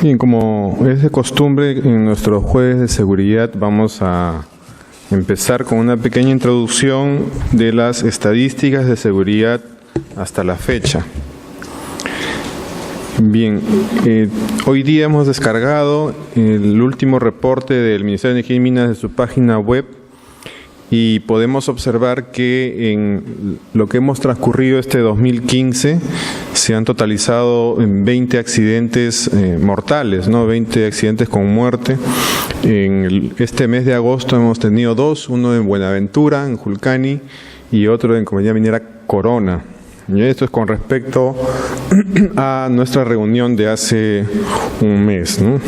Bien, como es de costumbre en nuestros jueves de seguridad, vamos a empezar con una pequeña introducción de las estadísticas de seguridad hasta la fecha. Bien, hoy día hemos descargado el último reporte del Ministerio de Energía y Minas de su página web y podemos observar que en lo que hemos transcurrido este 2015 se han totalizado 20 accidentes mortales, ¿no? 20 accidentes con muerte. En este mes de agosto hemos tenido dos, uno en Buenaventura, en Julcani, y otro en Compañía Minera Corona. Y esto es con respecto a nuestra reunión de hace un mes, ¿no?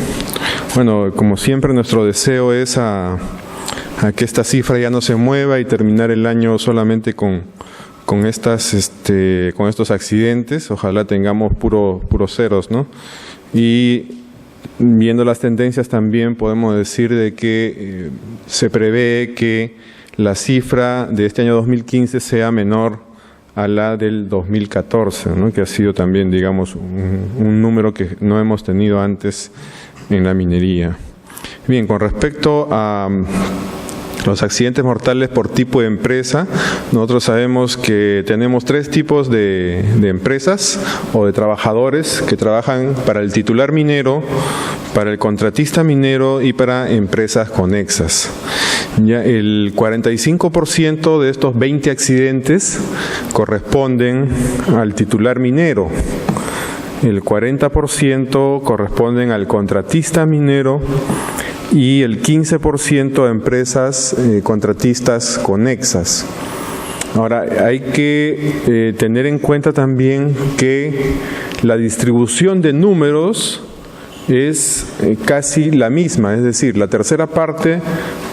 Bueno, como siempre, nuestro deseo es a que esta cifra ya no se mueva y terminar el año solamente con estos accidentes. Ojalá tengamos puros ceros, ¿no? Y viendo las tendencias también podemos decir de que se prevé que la cifra de este año 2015 sea menor a la del 2014, ¿no? Que ha sido también, digamos, un número que no hemos tenido antes en la minería. Bien, con respecto a los accidentes mortales por tipo de empresa, nosotros sabemos que tenemos tres tipos de empresas o de trabajadores que trabajan para el titular minero, para el contratista minero y para empresas conexas. Ya el 45% de estos 20 accidentes corresponden al titular minero, el 40% corresponden al contratista minero y el 15% a empresas contratistas conexas. Ahora, hay que tener en cuenta también que la distribución de números es casi la misma, es decir, la tercera parte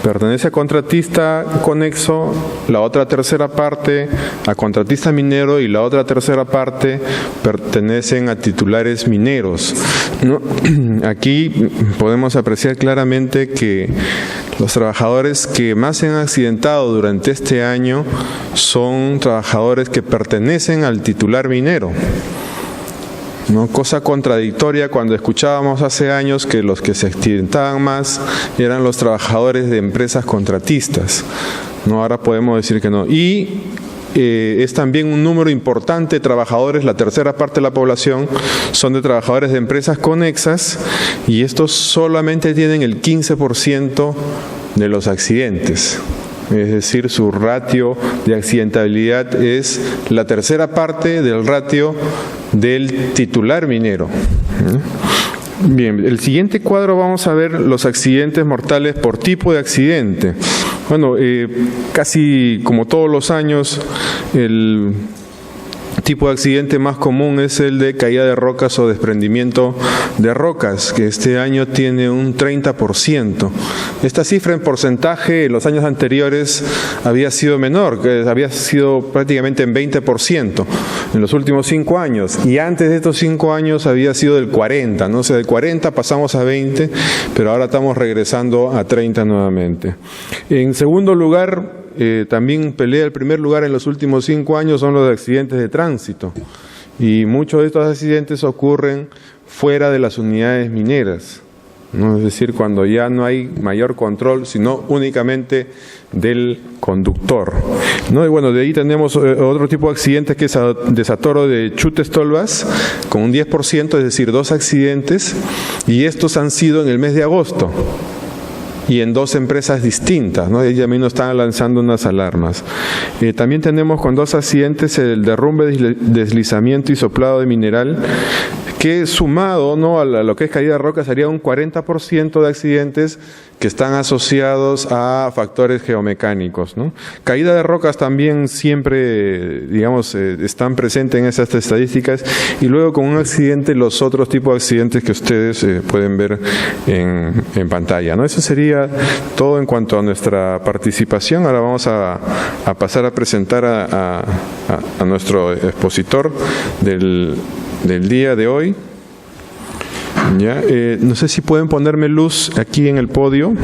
pertenece a contratista conexo, la otra tercera parte a contratista minero y la otra tercera parte pertenecen a titulares mineros, ¿no? Aquí podemos apreciar claramente que los trabajadores que más se han accidentado durante este año son trabajadores que pertenecen al titular minero, ¿no? Cosa contradictoria cuando escuchábamos hace años que los que se accidentaban más eran los trabajadores de empresas contratistas, ¿no? Ahora podemos decir que no. Y es también un número importante de trabajadores, la tercera parte de la población son de trabajadores de empresas conexas y estos solamente tienen el 15% de los accidentes. Es decir, su ratio de accidentabilidad es la tercera parte del ratio del titular minero. Bien, el siguiente cuadro vamos a ver los accidentes mortales por tipo de accidente. Bueno, casi como todos los años, el tipo de accidente más común es el de caída de rocas o desprendimiento de rocas, que este año tiene un 30%. Esta cifra en porcentaje en los años anteriores había sido menor, que había sido prácticamente en 20% en los últimos 5 años, y antes de estos 5 años había sido del 40%, ¿no? O sea, del 40 pasamos a 20, pero ahora estamos regresando a 30 nuevamente. En segundo lugar, también pelea el primer lugar en los últimos 5 años son los accidentes de tránsito, y muchos de estos accidentes ocurren fuera de las unidades mineras, ¿no? Es decir, cuando ya no hay mayor control, sino únicamente del conductor, ¿no? Y bueno, de ahí tenemos otro tipo de accidentes que es desatoro de chutes tolvas, con un 10%, es decir, 2 accidentes, y estos han sido en el mes de agosto y en 2 empresas distintas, ¿no? Ellos también nos están lanzando unas alarmas. También tenemos con 2 accidentes el derrumbe, deslizamiento y soplado de mineral, que sumado, ¿no?, a lo que es caída de roca sería un 40% de accidentes que están asociados a factores geomecánicos, ¿no? Caída de rocas también siempre, digamos, están presentes en esas estadísticas, y luego con un accidente los otros tipos de accidentes que ustedes pueden ver en pantalla, ¿no? Eso sería todo en cuanto a nuestra participación. Ahora vamos a pasar a presentar a nuestro expositor del día de hoy. Ya, no sé si pueden ponerme luz aquí en el podio.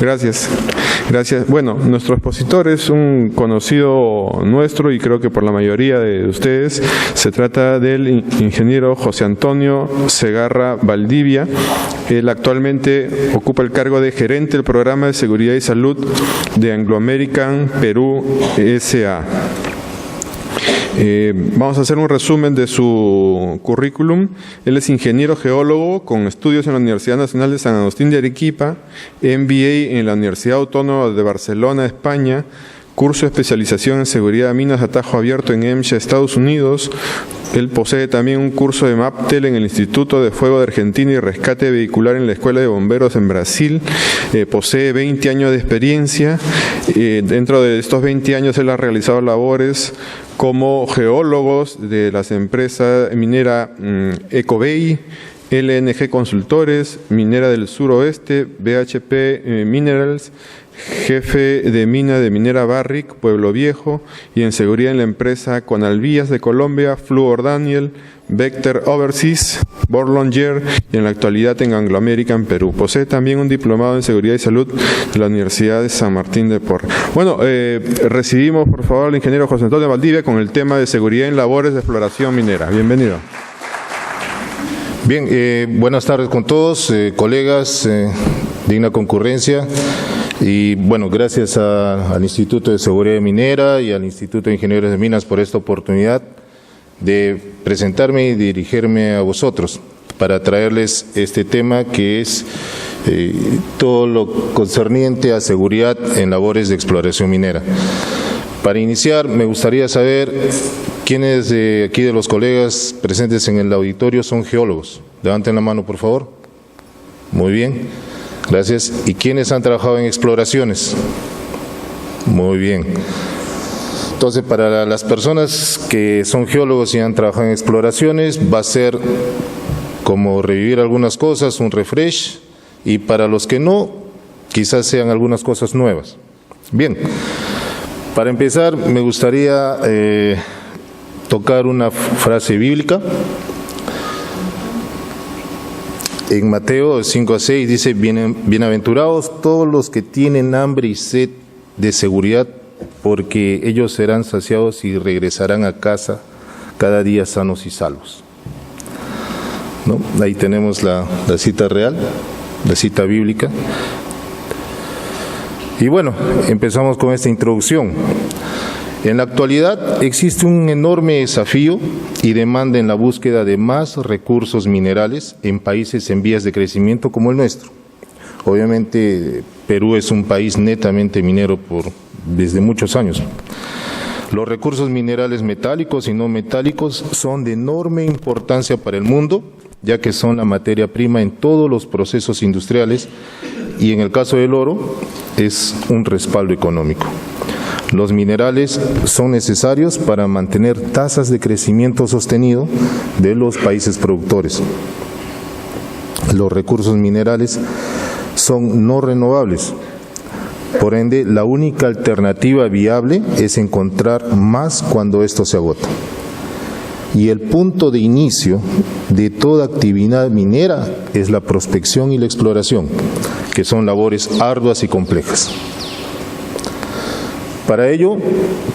Gracias. Gracias. Bueno, nuestro expositor es un conocido nuestro y creo que por la mayoría de ustedes. Se trata del ingeniero José Antonio Segarra Valdivia. Él actualmente ocupa el cargo de gerente del programa de seguridad y salud de Anglo American Perú S.A. Vamos a hacer un resumen de su currículum. Él es ingeniero geólogo con estudios en la Universidad Nacional de San Agustín de Arequipa, MBA en la Universidad Autónoma de Barcelona, España, curso de especialización en seguridad de minas a tajo abierto en EMSHA, Estados Unidos. Él posee también un curso de MAPTEL en el Instituto de Fuego de Argentina y Rescate Vehicular en la Escuela de Bomberos en Brasil. Posee 20 años de experiencia. Dentro de estos 20 años él ha realizado labores como geólogos de las empresas minera Ecobay, LNG Consultores, Minera del Suroeste, BHP Minerals, jefe de mina de Minera Barrick, Pueblo Viejo, y en seguridad en la empresa Conalvías de Colombia, Fluor Daniel, Vector Overseas, Borlongier, y en la actualidad en Anglo American Perú. Posee también un diplomado en seguridad y salud de la Universidad de San Martín de Porres. Bueno, recibimos por favor al ingeniero José Antonio Valdivia con el tema de seguridad en labores de exploración minera. Bienvenido. Bien, buenas tardes con todos, colegas, digna concurrencia. Y bueno, gracias al Instituto de Seguridad Minera y al Instituto de Ingenieros de Minas por esta oportunidad de presentarme y dirigirme a vosotros para traerles este tema que es todo lo concerniente a seguridad en labores de exploración minera. Para iniciar, me gustaría saber quiénes de aquí de los colegas presentes en el auditorio son geólogos. Levanten la mano, por favor. Muy bien. Gracias. ¿Y quiénes han trabajado en exploraciones? Muy bien. Entonces, para las personas que son geólogos y han trabajado en exploraciones, va a ser como revivir algunas cosas, un refresh, y para los que no, quizás sean algunas cosas nuevas. Bien, para empezar, me gustaría tocar una frase bíblica. En Mateo 5:6 dice, bienaventurados todos los que tienen hambre y sed de seguridad, porque ellos serán saciados y regresarán a casa cada día sanos y salvos. ¿No? Ahí tenemos la cita real, la cita bíblica. Y bueno, empezamos con esta introducción. En la actualidad existe un enorme desafío y demanda en la búsqueda de más recursos minerales en países en vías de crecimiento como el nuestro. Obviamente Perú es un país netamente minero desde muchos años. Los recursos minerales metálicos y no metálicos son de enorme importancia para el mundo, ya que son la materia prima en todos los procesos industriales y en el caso del oro es un respaldo económico. Los minerales son necesarios para mantener tasas de crecimiento sostenido de los países productores. Los recursos minerales son no renovables. Por ende, la única alternativa viable es encontrar más cuando esto se agota. Y el punto de inicio de toda actividad minera es la prospección y la exploración, que son labores arduas y complejas. Para ello,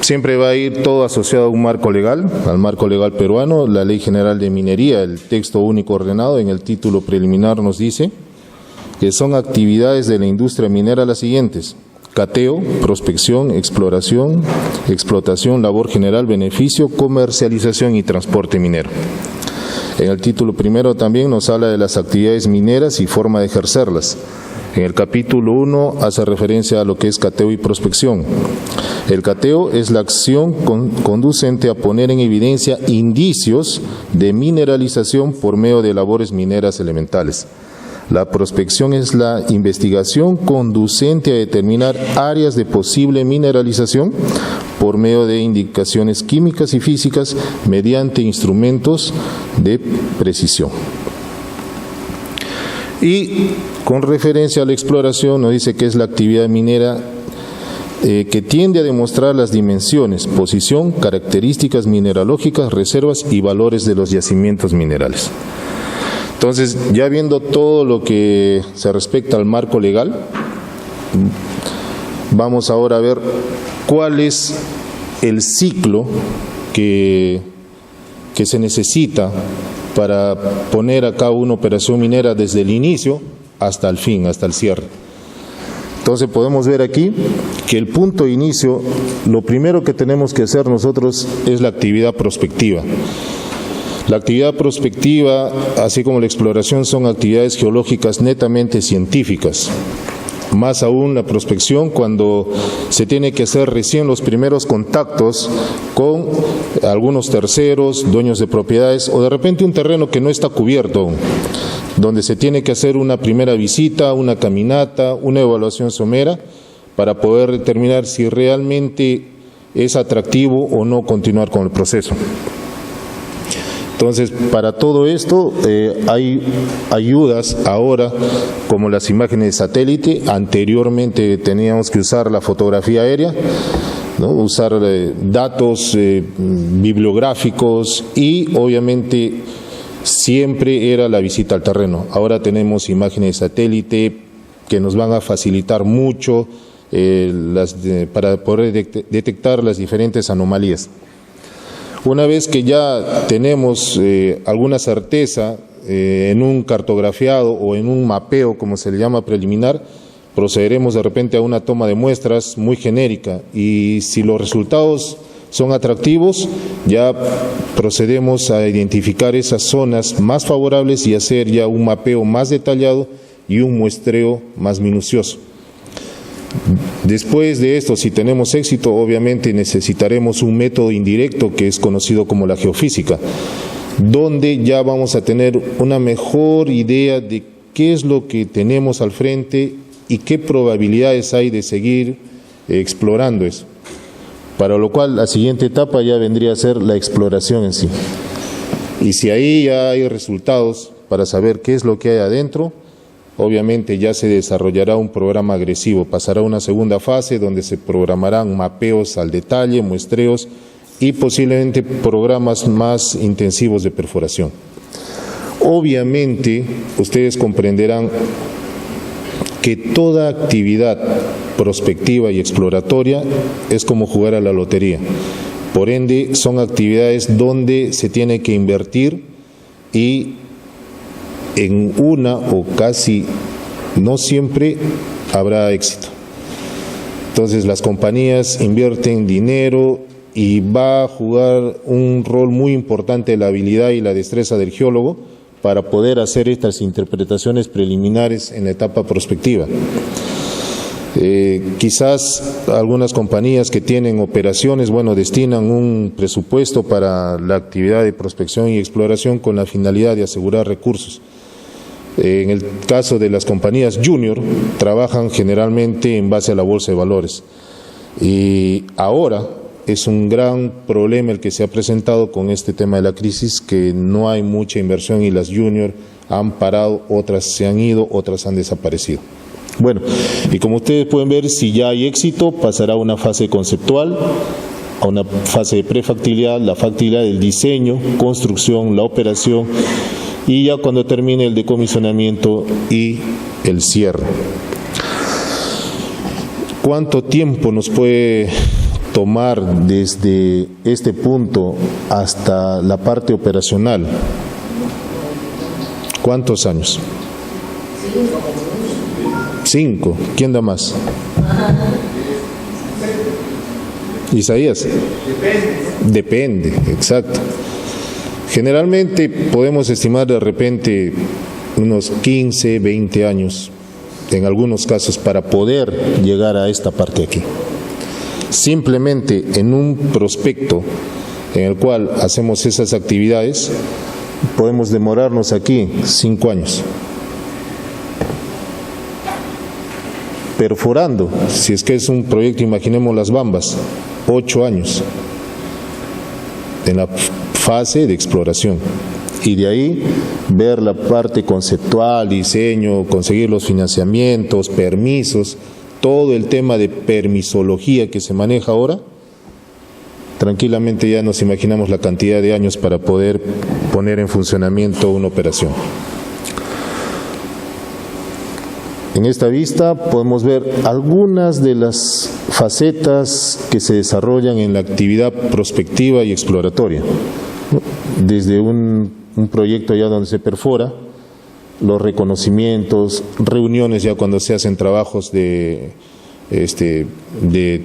siempre va a ir todo asociado a un marco legal, al marco legal peruano, la Ley General de Minería, el texto único ordenado en el título preliminar nos dice que son actividades de la industria minera las siguientes: cateo, prospección, exploración, explotación, labor general, beneficio, comercialización y transporte minero. En el título primero también nos habla de las actividades mineras y forma de ejercerlas. En el capítulo 1 hace referencia a lo que es cateo y prospección. El cateo es la acción conducente a poner en evidencia indicios de mineralización por medio de labores mineras elementales. La prospección es la investigación conducente a determinar áreas de posible mineralización por medio de indicaciones químicas y físicas mediante instrumentos de precisión. Y con referencia a la exploración nos dice que es la actividad minera que tiende a demostrar las dimensiones, posición, características mineralógicas, reservas y valores de los yacimientos minerales. Entonces, ya viendo todo lo que se respecta al marco legal, vamos ahora a ver cuál es el ciclo que se necesita para poner a cabo una operación minera desde el inicio hasta el fin, hasta el cierre. Entonces podemos ver aquí que el punto de inicio, lo primero que tenemos que hacer nosotros es la actividad prospectiva. La actividad prospectiva, así como la exploración, son actividades geológicas netamente científicas. Más aún la prospección, cuando se tiene que hacer recién los primeros contactos con algunos terceros, dueños de propiedades, o de repente un terreno que no está cubierto, donde se tiene que hacer una primera visita, una caminata, una evaluación somera, para poder determinar si realmente es atractivo o no continuar con el proceso. Entonces, para todo esto hay ayudas ahora, como las imágenes de satélite. Anteriormente teníamos que usar la fotografía aérea, ¿no? Usar datos bibliográficos y obviamente siempre era la visita al terreno. Ahora tenemos imágenes de satélite que nos van a facilitar mucho para poder detectar las diferentes anomalías. Una vez que ya tenemos alguna certeza en un cartografiado o en un mapeo, como se le llama preliminar, procederemos de repente a una toma de muestras muy genérica, y si los resultados son atractivos, ya procedemos a identificar esas zonas más favorables y hacer ya un mapeo más detallado y un muestreo más minucioso. Después de esto, si tenemos éxito, obviamente necesitaremos un método indirecto que es conocido como la geofísica, donde ya vamos a tener una mejor idea de qué es lo que tenemos al frente y qué probabilidades hay de seguir explorando eso. Para lo cual, la siguiente etapa ya vendría a ser la exploración en sí. Y si ahí ya hay resultados para saber qué es lo que hay adentro, obviamente ya se desarrollará un programa agresivo, pasará a una segunda fase donde se programarán mapeos al detalle, muestreos y posiblemente programas más intensivos de perforación. Obviamente, ustedes comprenderán que toda actividad prospectiva y exploratoria es como jugar a la lotería. Por ende, son actividades donde se tiene que invertir y en una o casi no siempre habrá éxito. Entonces las compañías invierten dinero y va a jugar un rol muy importante la habilidad y la destreza del geólogo para poder hacer estas interpretaciones preliminares en la etapa prospectiva. Quizás algunas compañías que tienen operaciones, destinan un presupuesto para la actividad de prospección y exploración con la finalidad de asegurar recursos. En el caso de las compañías junior, trabajan generalmente en base a la bolsa de valores. Y ahora es un gran problema el que se ha presentado con este tema de la crisis, que no hay mucha inversión y las junior han parado, otras se han ido, otras han desaparecido. Bueno, y como ustedes pueden ver, si ya hay éxito, pasará a una fase conceptual, a una fase de prefactibilidad, la factibilidad del diseño, construcción, la operación, y ya cuando termine el decomisionamiento y el cierre. ¿Cuánto tiempo nos puede tomar desde este punto hasta la parte operacional? ¿Cuántos años? 5. ¿Quién da más? Isaías. Depende, exacto. Generalmente podemos estimar de repente unos 15, 20 años, en algunos casos, para poder llegar a esta parte aquí. Simplemente en un prospecto en el cual hacemos esas actividades, podemos demorarnos aquí 5 años. Perforando, si es que es un proyecto, imaginemos Las Bambas, 8 años en la fase de exploración, y de ahí ver la parte conceptual, diseño, conseguir los financiamientos, permisos, todo el tema de permisología que se maneja ahora. Tranquilamente ya nos imaginamos la cantidad de años para poder poner en funcionamiento una operación. En esta vista podemos ver algunas de las facetas que se desarrollan en la actividad prospectiva y exploratoria, ¿no? Desde un proyecto ya donde se perfora, los reconocimientos, reuniones ya cuando se hacen trabajos de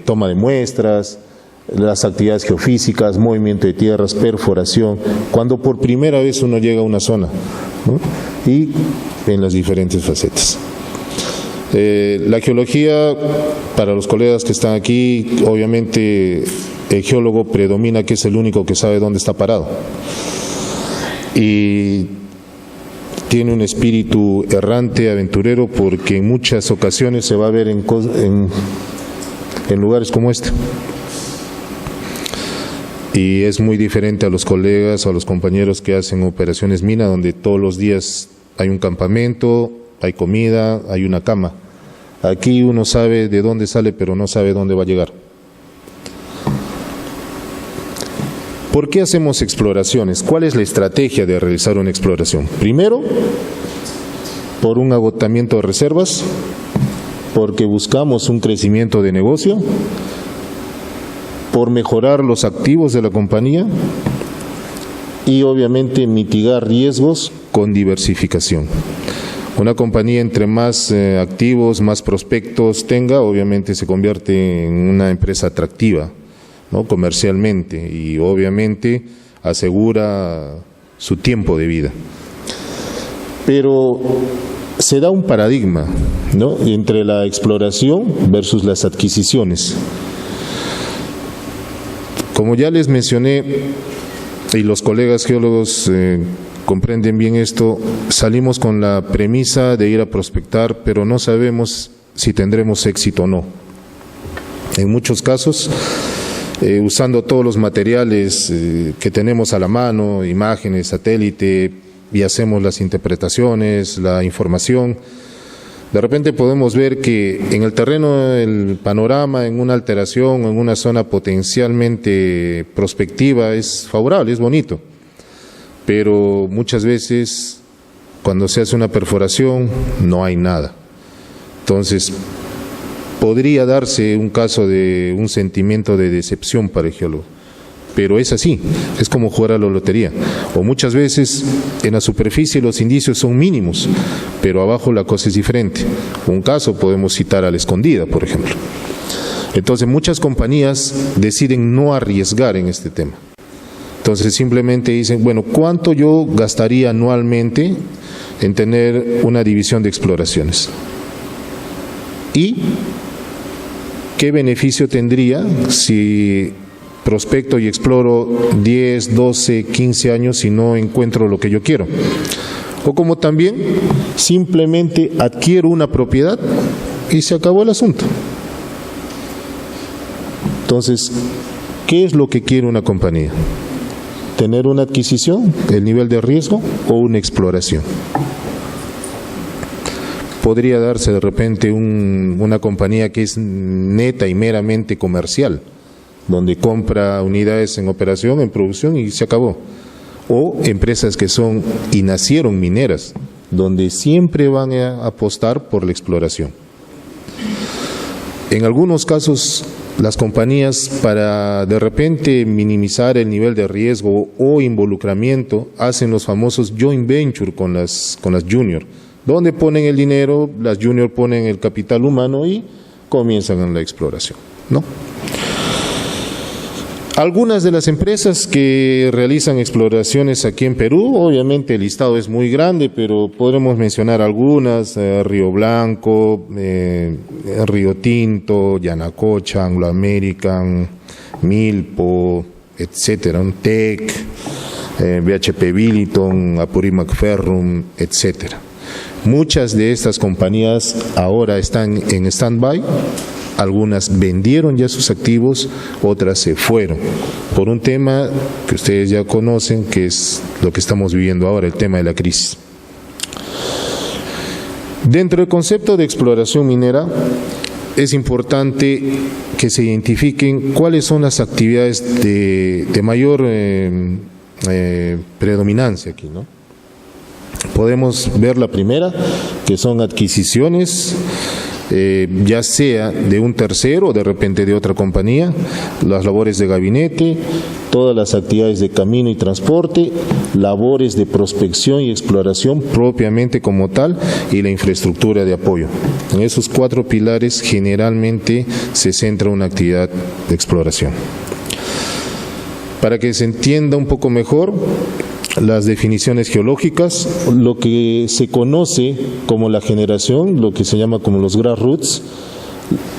toma de muestras, las actividades geofísicas, movimiento de tierras, perforación, cuando por primera vez uno llega a una zona, ¿no? Y en las diferentes facetas. La geología, para los colegas que están aquí, obviamente el geólogo predomina que es el único que sabe dónde está parado. Y tiene un espíritu errante, aventurero, porque en muchas ocasiones se va a ver en lugares como este. Y es muy diferente a los colegas o a los compañeros que hacen operaciones mina, donde todos los días hay un campamento, hay comida, hay una cama. Aquí uno sabe de dónde sale, pero no sabe dónde va a llegar. ¿Por qué hacemos exploraciones? ¿Cuál es la estrategia de realizar una exploración? Primero, por un agotamiento de reservas, porque buscamos un crecimiento de negocio, por mejorar los activos de la compañía y obviamente mitigar riesgos con diversificación. Una compañía entre más activos, más prospectos tenga, obviamente se convierte en una empresa atractiva, ¿no? Comercialmente, y obviamente asegura su tiempo de vida. Pero se da un paradigma, ¿no?, entre la exploración versus las adquisiciones. Como ya les mencioné, y los colegas geólogos comprenden bien esto, salimos con la premisa de ir a prospectar, pero no sabemos si tendremos éxito o no. En muchos casos, usando todos los materiales que tenemos a la mano, imágenes, satélite, y hacemos las interpretaciones, la información, de repente podemos ver que en el terreno, el panorama, en una alteración, en una zona potencialmente prospectiva es favorable, es bonito. Pero muchas veces, cuando se hace una perforación, no hay nada. Entonces, podría darse un caso de un sentimiento de decepción para el geólogo. Pero es así, es como jugar a la lotería. O muchas veces en la superficie los indicios son mínimos, pero abajo la cosa es diferente. Un caso podemos citar a La Escondida, por ejemplo. Entonces muchas compañías deciden no arriesgar en este tema. Entonces simplemente dicen, bueno, ¿cuánto yo gastaría anualmente en tener una división de exploraciones? ¿Y qué beneficio tendría si prospecto y exploro 10, 12, 15 años y no encuentro lo que yo quiero? O como también simplemente adquiero una propiedad y se acabó el asunto. Entonces, ¿qué es lo que quiere una compañía? ¿Tener una adquisición, el nivel de riesgo, o una exploración? Podría darse de repente una compañía que es neta y meramente comercial, donde compra unidades en operación, en producción y se acabó. O empresas que son y nacieron mineras, donde siempre van a apostar por la exploración. En algunos casos, las compañías, para de repente minimizar el nivel de riesgo o involucramiento, hacen los famosos joint venture con las junior, donde ponen el dinero, las junior ponen el capital humano y comienzan en la exploración, ¿no? Algunas de las empresas que realizan exploraciones aquí en Perú, obviamente el listado es muy grande, pero podremos mencionar algunas: Río Blanco, Río Tinto, Yanacocha, Anglo American, Milpo, etcétera, TEC, BHP Billiton, Apurímac Ferrum, etcétera. Muchas de estas compañías ahora están en stand-by. Algunas vendieron ya sus activos, otras se fueron, por un tema que ustedes ya conocen, que es lo que estamos viviendo ahora, el tema de la crisis. Dentro del concepto de exploración minera, es importante que se identifiquen cuáles son las actividades de mayor predominancia aquí, ¿no? Podemos ver la primera, que son adquisiciones, ya sea de un tercero o de repente de otra compañía, las labores de gabinete, todas las actividades de camino y transporte, labores de prospección y exploración propiamente como tal y la infraestructura de apoyo. En esos 4 pilares generalmente se centra una actividad de exploración. Para que se entienda un poco mejor, las definiciones geológicas, lo que se conoce como la generación, lo que se llama como los grassroots,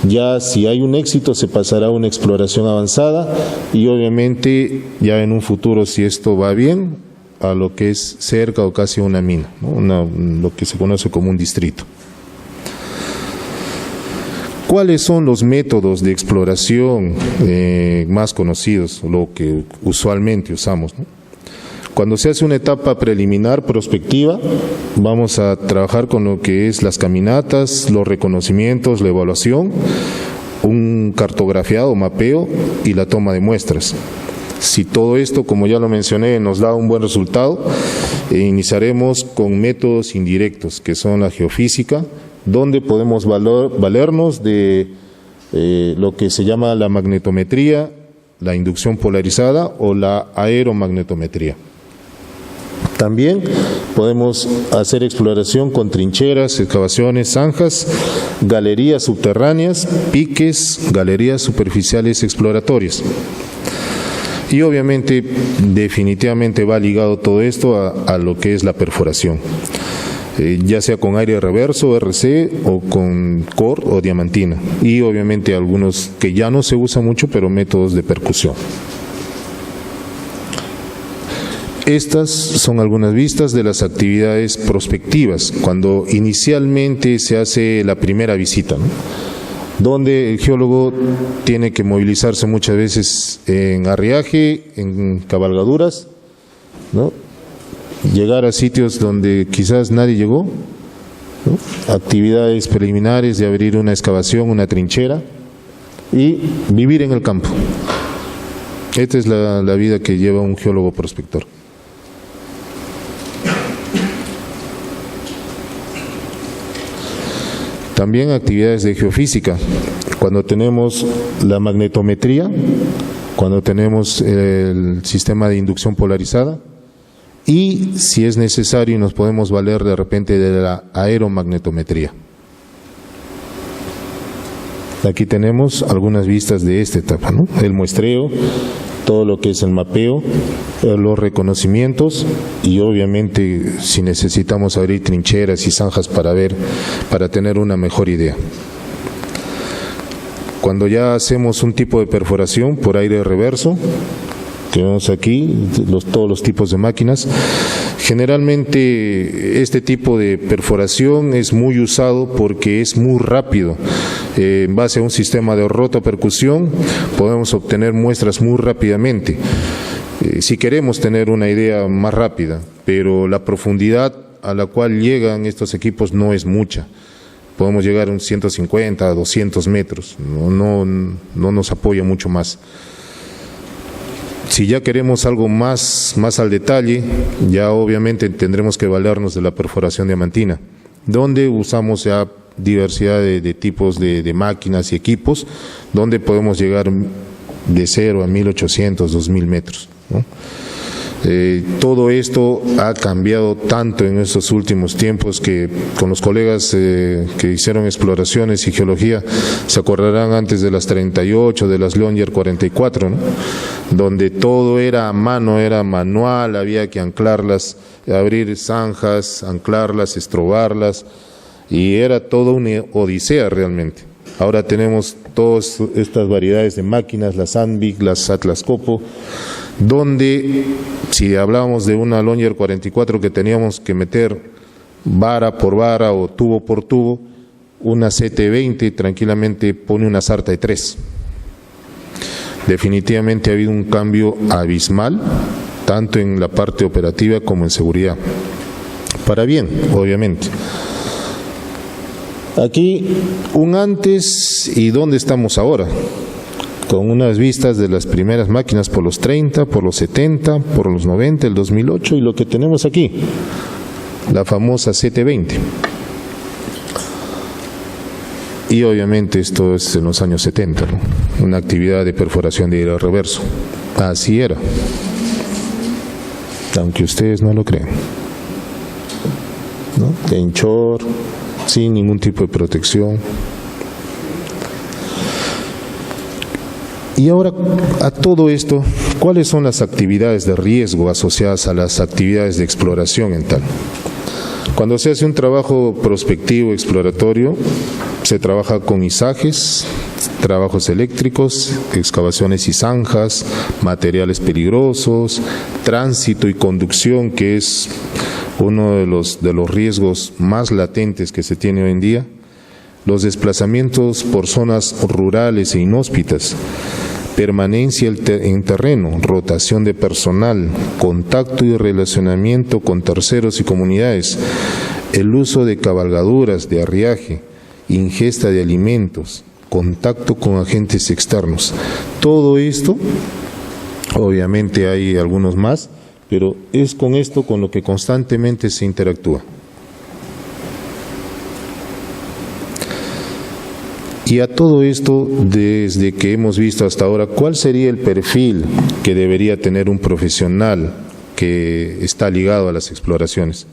ya si hay un éxito se pasará a una exploración avanzada y obviamente ya en un futuro, si esto va bien, a lo que es cerca o casi una mina, ¿no? Lo que se conoce como un distrito. ¿Cuáles son los métodos de exploración más conocidos, lo que usualmente usamos, ¿no? Cuando se hace una etapa preliminar prospectiva, vamos a trabajar con lo que es las caminatas, los reconocimientos, la evaluación, un cartografiado, mapeo y la toma de muestras. Si todo esto, como ya lo mencioné, nos da un buen resultado, iniciaremos con métodos indirectos, que son la geofísica, donde podemos valernos de lo que se llama la magnetometría, la inducción polarizada o la aeromagnetometría. También podemos hacer exploración con trincheras, excavaciones, zanjas, galerías subterráneas, piques, galerías superficiales exploratorias. Y obviamente, definitivamente va ligado todo esto a lo que es la perforación, ya sea con aire reverso, RC, o con core o diamantina. Y obviamente algunos que ya no se usan mucho, pero métodos de percusión. Estas son algunas vistas de las actividades prospectivas, cuando inicialmente se hace la primera visita, ¿no? Donde el geólogo tiene que movilizarse muchas veces en arriaje, en cabalgaduras, ¿no? Llegar a sitios donde quizás nadie llegó, ¿no? Actividades preliminares de abrir una excavación, una trinchera y vivir en el campo. Esta es la vida que lleva un geólogo prospector. También actividades de geofísica, cuando tenemos la magnetometría, cuando tenemos el sistema de inducción polarizada y si es necesario nos podemos valer de repente de la aeromagnetometría. Aquí tenemos algunas vistas de esta etapa, ¿no? El muestreo, todo lo que es el mapeo, los reconocimientos y obviamente si necesitamos abrir trincheras y zanjas para tener una mejor idea. Cuando ya hacemos un tipo de perforación por aire reverso, que vemos aquí, todos los tipos de máquinas, generalmente este tipo de perforación es muy usado porque es muy rápido. En base a un sistema de rotopercusión podemos obtener muestras muy rápidamente. Si queremos tener una idea más rápida, pero la profundidad a la cual llegan estos equipos no es mucha. Podemos llegar a un 150 a 200 metros, no nos apoya mucho más. Si ya queremos algo más al detalle, ya obviamente tendremos que valernos de la perforación diamantina, donde usamos ya diversidad de tipos de máquinas y equipos, donde podemos llegar de 0 a 1800, 2000 metros, ¿no? Todo esto ha cambiado tanto en estos últimos tiempos que con los colegas que hicieron exploraciones y geología se acordarán antes de las 38, de las Longyear 44, ¿no? Donde todo era a mano, era manual, había que anclarlas, abrir zanjas, anclarlas, estrobarlas, y era toda una odisea realmente. Ahora tenemos todas estas variedades de máquinas, las Sandvik, las Atlas Coppo, donde si hablábamos de una Longyear 44 que teníamos que meter vara por vara o tubo por tubo, una CT20 tranquilamente pone una sarta de 3. Definitivamente ha habido un cambio abismal, tanto en la parte operativa como en seguridad. Para bien, obviamente. Aquí un antes y dónde estamos ahora, con unas vistas de las primeras máquinas por los 30, por los 70, por los 90, el 2008 y lo que tenemos aquí. la famosa CT20. Y obviamente esto es en los años 70, ¿no? Una actividad de perforación de hilo reverso. Así era, aunque ustedes no lo crean, ¿no? En short, sin ningún tipo de protección. Y ahora, a todo esto, ¿cuáles son las actividades de riesgo asociadas a las actividades de exploración en tal? Cuando se hace un trabajo prospectivo exploratorio, se trabaja con izajes, trabajos eléctricos, excavaciones y zanjas, materiales peligrosos, tránsito y conducción, que es uno de los riesgos más latentes que se tiene hoy en día, los desplazamientos por zonas rurales e inhóspitas, permanencia en terreno, rotación de personal, contacto y relacionamiento con terceros y comunidades, el uso de cabalgaduras de arriaje, ingesta de alimentos, contacto con agentes externos. Todo esto, obviamente hay algunos más, pero es con esto con lo que constantemente se interactúa. Y a todo esto, desde que hemos visto hasta ahora, ¿cuál sería el perfil que debería tener un profesional que está ligado a las exploraciones?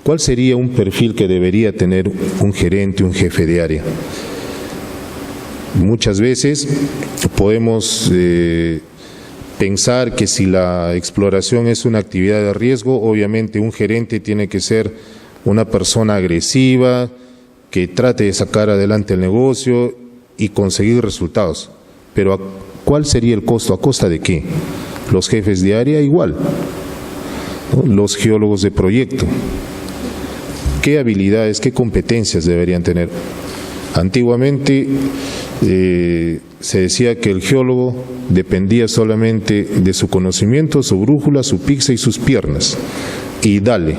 ¿Cuál sería un perfil que debería tener un gerente, un jefe de área? Muchas veces podemos pensar que si la exploración es una actividad de riesgo, obviamente un gerente tiene que ser una persona agresiva, que trate de sacar adelante el negocio y conseguir resultados. Pero ¿cuál sería el costo? ¿A costa de qué? Los jefes de área igual, ¿no? Los geólogos de proyecto. ¿Qué habilidades, qué competencias deberían tener? Antiguamente se decía que el geólogo dependía solamente de su conocimiento, su brújula, su pizza y sus piernas. Y dale,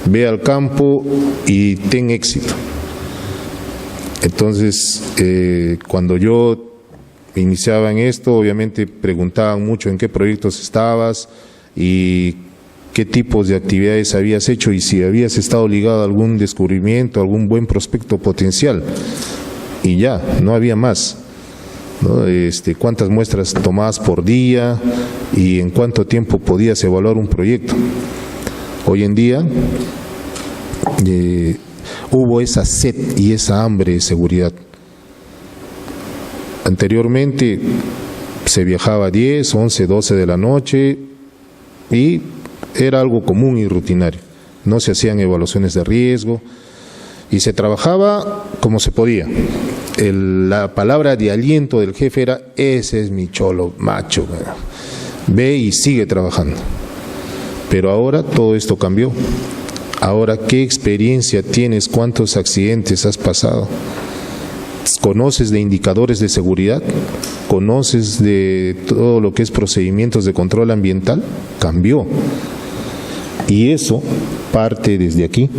ve al campo y ten éxito. Entonces, cuando yo iniciaba en esto, obviamente preguntaban mucho en qué proyectos estabas y qué tipos de actividades habías hecho y si habías estado ligado a algún descubrimiento, algún buen prospecto potencial. Y ya, no había más, ¿no? Cuántas muestras tomabas por día y en cuánto tiempo podías evaluar un proyecto. Hoy en día hubo esa sed y esa hambre de seguridad. Anteriormente se viajaba a 10, 11, 12 de la noche y era algo común y rutinario. No se hacían evaluaciones de riesgo y se trabajaba como se podía. La palabra de aliento del jefe era: ese es mi cholo macho, ve y sigue trabajando. Pero ahora todo esto cambió. Ahora, ¿qué experiencia tienes? ¿Cuántos accidentes has pasado? ¿Conoces de indicadores de seguridad? ¿Conoces de todo lo que es procedimientos de control ambiental? Cambió. Y eso parte desde aquí.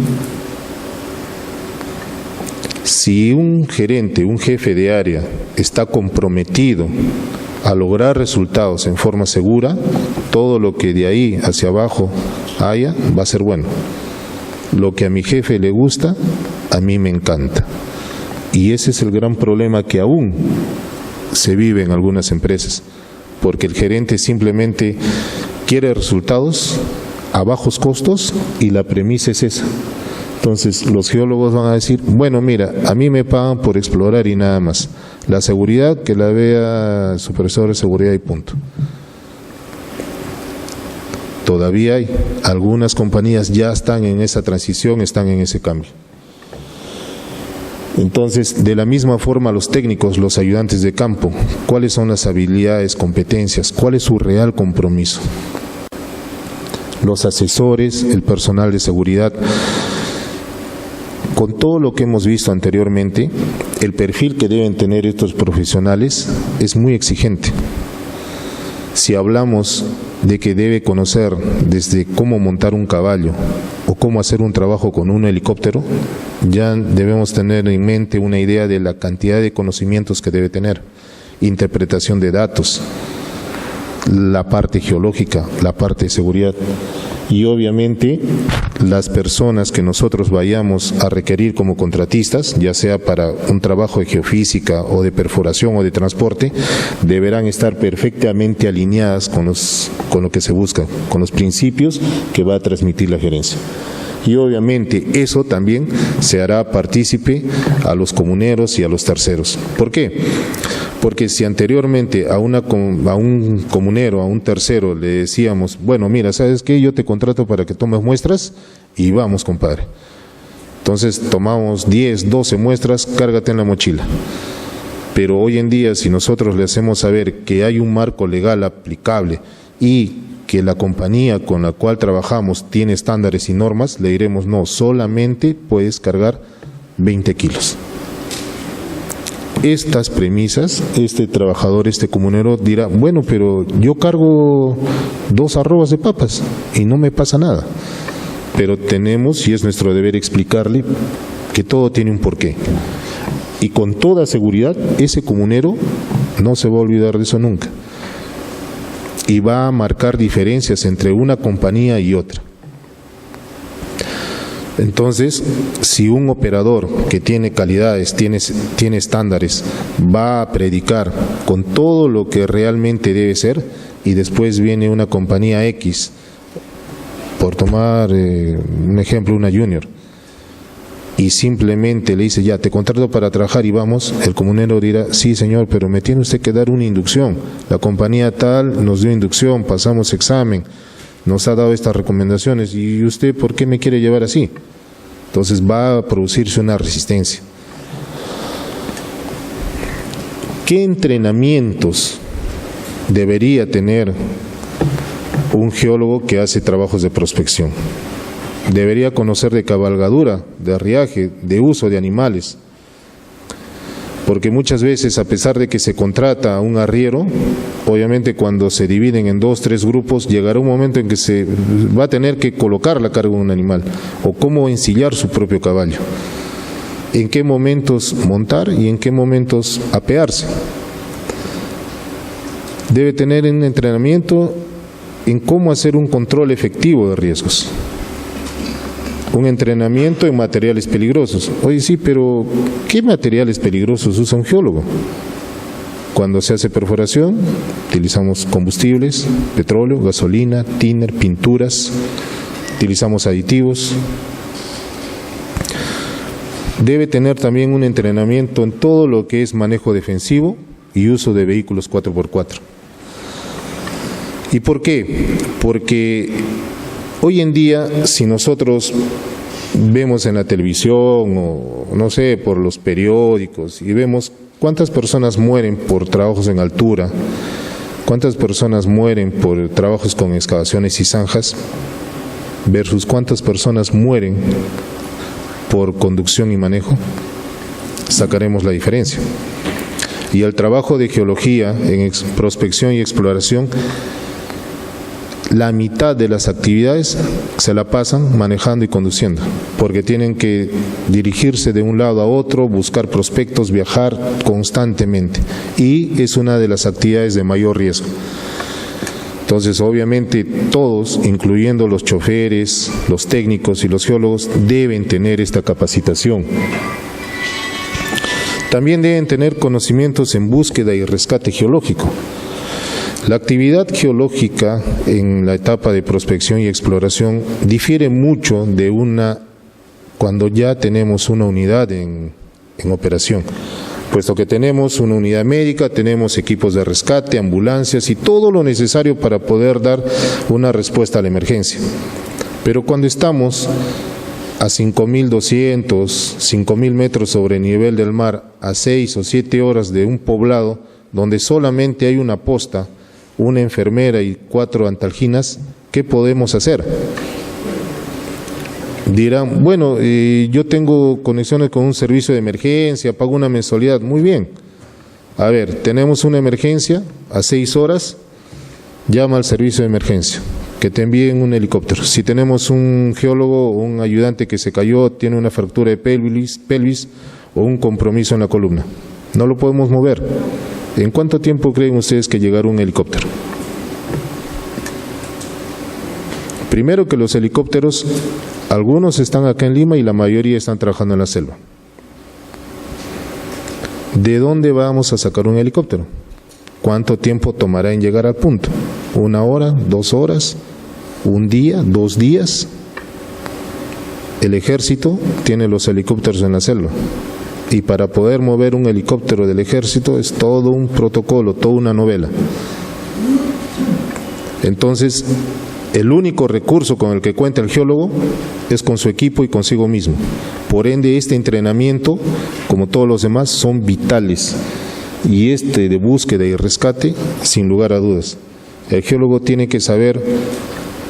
Si un gerente, un jefe de área está comprometido a lograr resultados en forma segura, todo lo que de ahí hacia abajo haya va a ser bueno. Lo que a mi jefe le gusta, a mí me encanta. Y ese es el gran problema que aún se vive en algunas empresas, porque el gerente simplemente quiere resultados a bajos costos y la premisa es esa. Entonces los geólogos van a decir: bueno, mira, a mí me pagan por explorar y nada más. La seguridad que la vea el supervisor de seguridad y punto. Todavía hay algunas compañías ya están en esa transición, están en ese cambio. Entonces, de la misma forma, los técnicos, los ayudantes de campo, ¿cuáles son las habilidades, competencias? ¿Cuál es su real compromiso? Los asesores, el personal de seguridad. Con todo lo que hemos visto anteriormente, el perfil que deben tener estos profesionales es muy exigente. Si hablamos de que debe conocer desde cómo montar un caballo o cómo hacer un trabajo con un helicóptero, ya debemos tener en mente una idea de la cantidad de conocimientos que debe tener. Interpretación de datos, la parte geológica, la parte de seguridad. y obviamente las personas que nosotros vayamos a requerir como contratistas, ya sea para un trabajo de geofísica o de perforación o de transporte, deberán estar perfectamente alineadas con lo que se busca, con los principios que va a transmitir la gerencia. Y obviamente eso también se hará partícipe a los comuneros y a los terceros. ¿Por qué? Porque si anteriormente a un comunero, a un tercero le decíamos, bueno, mira, ¿sabes qué? Yo te contrato para que tomes muestras y vamos, compadre. Entonces tomamos 10, 12 muestras, cárgate en la mochila. Pero hoy en día, si nosotros le hacemos saber que hay un marco legal aplicable y que la compañía con la cual trabajamos tiene estándares y normas, le diremos, no, solamente puedes cargar 20 kilos. Estas premisas, este trabajador, este comunero dirá, bueno, pero yo cargo 2 arrobas de papas y no me pasa nada. Pero tenemos, y es nuestro deber explicarle, que todo tiene un porqué. Y con toda seguridad, ese comunero no se va a olvidar de eso nunca. Y va a marcar diferencias entre una compañía y otra. Entonces, si un operador que tiene calidades, tiene estándares, va a predicar con todo lo que realmente debe ser, y después viene una compañía X, por tomar un ejemplo, una junior, y simplemente le dice, ya, te contrato para trabajar y vamos, el comunero dirá, sí señor, pero me tiene usted que dar una inducción. La compañía tal nos dio inducción, pasamos examen, nos ha dado estas recomendaciones, y usted, ¿por qué me quiere llevar así? Entonces va a producirse una resistencia. ¿Qué entrenamientos debería tener un geólogo que hace trabajos de prospección? Debería conocer de cabalgadura, de arriaje, de uso de animales, porque muchas veces, a pesar de que se contrata a un arriero, obviamente cuando se dividen en 2, 3 grupos, llegará un momento en que se va a tener que colocar la carga de un animal, o cómo ensillar su propio caballo, en qué momentos montar y en qué momentos apearse. Debe tener un entrenamiento en cómo hacer un control efectivo de riesgos. Un entrenamiento en materiales peligrosos. Oye, sí, pero ¿qué materiales peligrosos usa un geólogo? Cuando se hace perforación, utilizamos combustibles, petróleo, gasolina, thinner, pinturas, utilizamos aditivos. Debe tener también un entrenamiento en todo lo que es manejo defensivo y uso de vehículos 4x4. ¿Y por qué? Porque hoy en día, si nosotros vemos en la televisión o no sé, por los periódicos, y vemos cuántas personas mueren por trabajos en altura, cuántas personas mueren por trabajos con excavaciones y zanjas, versus cuántas personas mueren por conducción y manejo, sacaremos la diferencia. Y el trabajo de geología en prospección y exploración, la mitad de las actividades se la pasan manejando y conduciendo, porque tienen que dirigirse de un lado a otro, buscar prospectos, viajar constantemente, y es una de las actividades de mayor riesgo. Entonces, obviamente, todos, incluyendo los choferes, los técnicos y los geólogos, deben tener esta capacitación. También deben tener conocimientos en búsqueda y rescate geológico. La actividad geológica en la etapa de prospección y exploración difiere mucho de cuando ya tenemos una unidad en operación, puesto que tenemos una unidad médica, tenemos equipos de rescate, ambulancias y todo lo necesario para poder dar una respuesta a la emergencia. Pero cuando estamos a 5.200, 5.000 metros sobre nivel del mar, a 6 o 7 horas de un poblado donde solamente hay una posta, una enfermera y 4 antalginas, ¿qué podemos hacer? Dirán, bueno, yo tengo conexiones con un servicio de emergencia, pago una mensualidad. Muy bien. A ver, tenemos una emergencia a 6 horas, llama al servicio de emergencia, que te envíen un helicóptero. Si tenemos un geólogo o un ayudante que se cayó, tiene una fractura de pelvis o un compromiso en la columna, no lo podemos mover. ¿En cuánto tiempo creen ustedes que llegará un helicóptero? Primero que los helicópteros, algunos están acá en Lima y la mayoría están trabajando en la selva. ¿De dónde vamos a sacar un helicóptero? ¿Cuánto tiempo tomará en llegar al punto? ¿1 hora? ¿2 horas? ¿1 día? ¿2 días? El ejército tiene los helicópteros en la selva. Y para poder mover un helicóptero del ejército es todo un protocolo, toda una novela. Entonces, el único recurso con el que cuenta el geólogo es con su equipo y consigo mismo. Por ende, este entrenamiento, como todos los demás, son vitales. Y este de búsqueda y rescate, sin lugar a dudas. El geólogo tiene que saber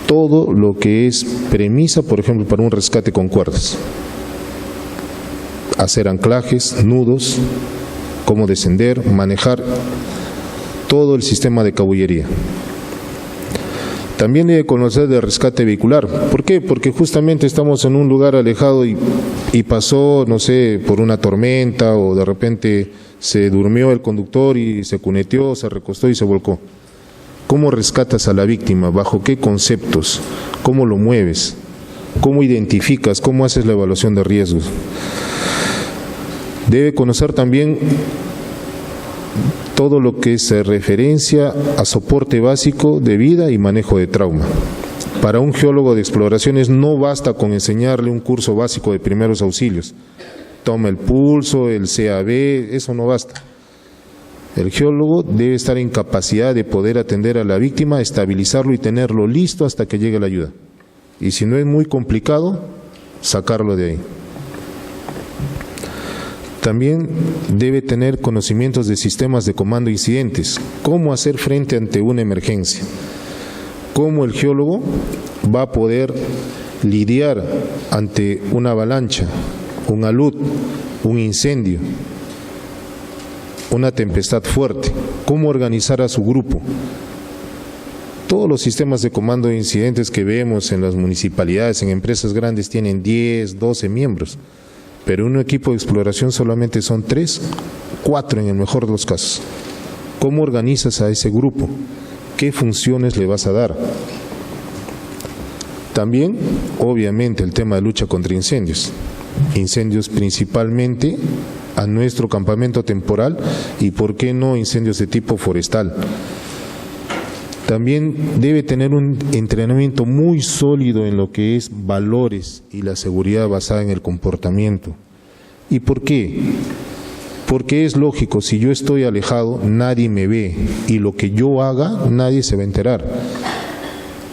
todo lo que es premisa, por ejemplo, para un rescate con cuerdas. Hacer anclajes, nudos, cómo descender, manejar todo el sistema de cabullería. También debe conocer de rescate vehicular. ¿Por qué? Porque justamente estamos en un lugar alejado y pasó, no sé, por una tormenta o de repente se durmió el conductor y se cuneteó, se recostó y se volcó. ¿Cómo rescatas a la víctima? ¿Bajo qué conceptos? ¿Cómo lo mueves? ¿Cómo identificas? ¿Cómo haces la evaluación de riesgos? Debe conocer también todo lo que se referencia a soporte básico de vida y manejo de trauma. Para un geólogo de exploraciones no basta con enseñarle un curso básico de primeros auxilios. Toma el pulso, el CAB, eso no basta. El geólogo debe estar en capacidad de poder atender a la víctima, estabilizarlo y tenerlo listo hasta que llegue la ayuda. Y si no es muy complicado, sacarlo de ahí. También debe tener conocimientos de sistemas de comando e incidentes, cómo hacer frente ante una emergencia, cómo el geólogo va a poder lidiar ante una avalancha, un alud, un incendio, una tempestad fuerte, cómo organizar a su grupo. Todos los sistemas de comando e incidentes que vemos en las municipalidades, en empresas grandes, tienen 10, 12 miembros. Pero un equipo de exploración solamente son 3, 4 en el mejor de los casos. ¿Cómo organizas a ese grupo? ¿Qué funciones le vas a dar? También, obviamente, el tema de lucha contra incendios. Incendios principalmente a nuestro campamento temporal y, ¿por qué no, incendios de tipo forestal? También debe tener un entrenamiento muy sólido en lo que es valores y la seguridad basada en el comportamiento. ¿Y por qué? Porque es lógico, si yo estoy alejado, nadie me ve y lo que yo haga, nadie se va a enterar.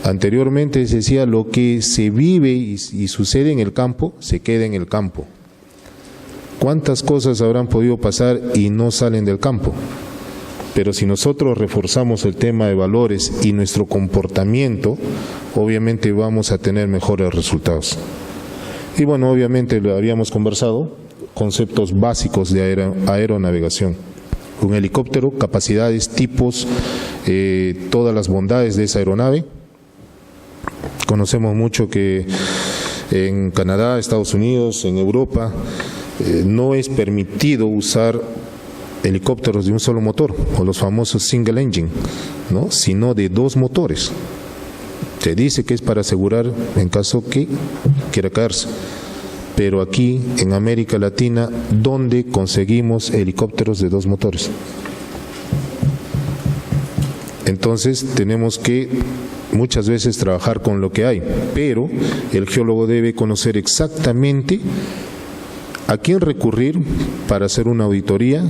Anteriormente se decía, lo que se vive y sucede en el campo, se queda en el campo. ¿Cuántas cosas habrán podido pasar y no salen del campo? Pero si nosotros reforzamos el tema de valores y nuestro comportamiento, obviamente vamos a tener mejores resultados. Y bueno, obviamente lo habíamos conversado, conceptos básicos de aeronavegación. Un helicóptero, capacidades, tipos, todas las bondades de esa aeronave. Conocemos mucho que en Canadá, Estados Unidos, en Europa, no es permitido usar helicópteros de un solo motor, o los famosos single engine, ¿no? Sino de 2 motores. Se dice que es para asegurar en caso que quiera caerse. Pero aquí, en América Latina, ¿dónde conseguimos helicópteros de 2 motores? Entonces, tenemos que muchas veces trabajar con lo que hay, pero el geólogo debe conocer exactamente a quién recurrir para hacer una auditoría,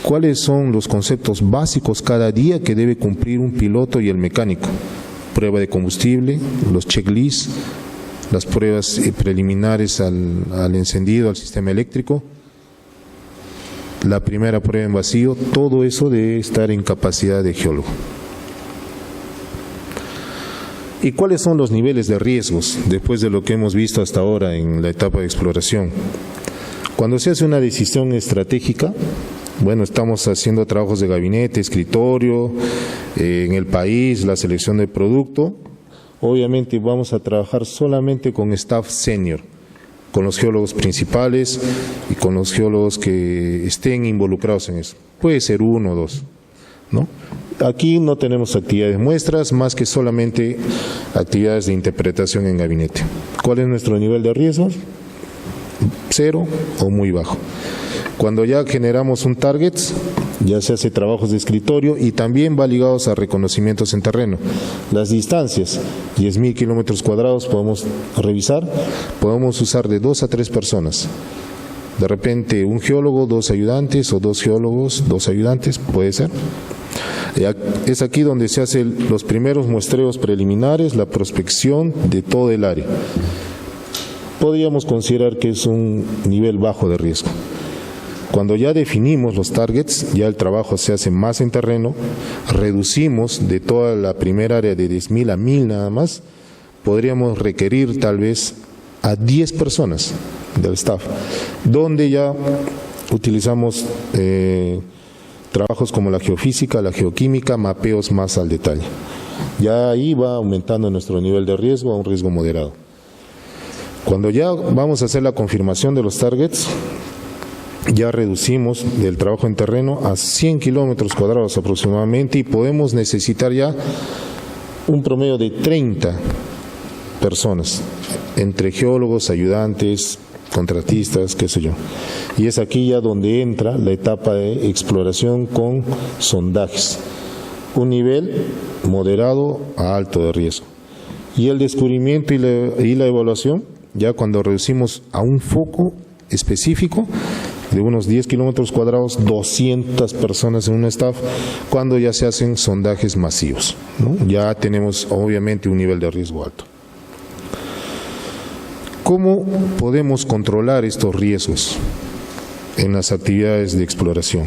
cuáles son los conceptos básicos cada día que debe cumplir un piloto y el mecánico. Prueba de combustible, los checklists, las pruebas preliminares al encendido, al sistema eléctrico, la primera prueba en vacío, todo eso debe estar en capacidad de geólogo. ¿Y cuáles son los niveles de riesgos después de lo que hemos visto hasta ahora en la etapa de exploración? Cuando se hace una decisión estratégica, bueno, estamos haciendo trabajos de gabinete, escritorio, en el país, la selección de producto. Obviamente vamos a trabajar solamente con staff senior, con los geólogos principales y con los geólogos que estén involucrados en eso. Puede ser 1 o 2, ¿no? Aquí no tenemos actividades muestras, más que solamente actividades de interpretación en gabinete. ¿Cuál es nuestro nivel de riesgo? 0 o muy bajo. Cuando ya generamos un target, ya se hace trabajos de escritorio y también va ligados a reconocimientos en terreno. Las distancias, 10.000 kilómetros cuadrados, podemos revisar, podemos usar de 2 a 3 personas. De repente un geólogo, 2 ayudantes, o 2 geólogos, 2 ayudantes, puede ser. Es aquí donde se hacen los primeros muestreos preliminares, la prospección de todo el área. Podríamos considerar que es un nivel bajo de riesgo. Cuando ya definimos los targets, ya el trabajo se hace más en terreno, reducimos de toda la primera área de 10.000 a 1.000 nada más, podríamos requerir tal vez a 10 personas del staff, donde ya utilizamos trabajos como la geofísica, la geoquímica, mapeos más al detalle. Ya ahí va aumentando nuestro nivel de riesgo a un riesgo moderado. Cuando ya vamos a hacer la confirmación de los targets, ya reducimos del trabajo en terreno a 100 kilómetros cuadrados aproximadamente y podemos necesitar ya un promedio de 30 personas, entre geólogos, ayudantes, contratistas, qué sé yo. Y es aquí ya donde entra la etapa de exploración con sondajes, un nivel moderado a alto de riesgo. Y el descubrimiento y la evaluación, ya cuando reducimos a un foco específico de unos 10 kilómetros cuadrados, 200 personas en un staff, cuando ya se hacen sondajes masivos, ¿no? Ya tenemos obviamente un nivel de riesgo alto. ¿Cómo podemos controlar estos riesgos en las actividades de exploración?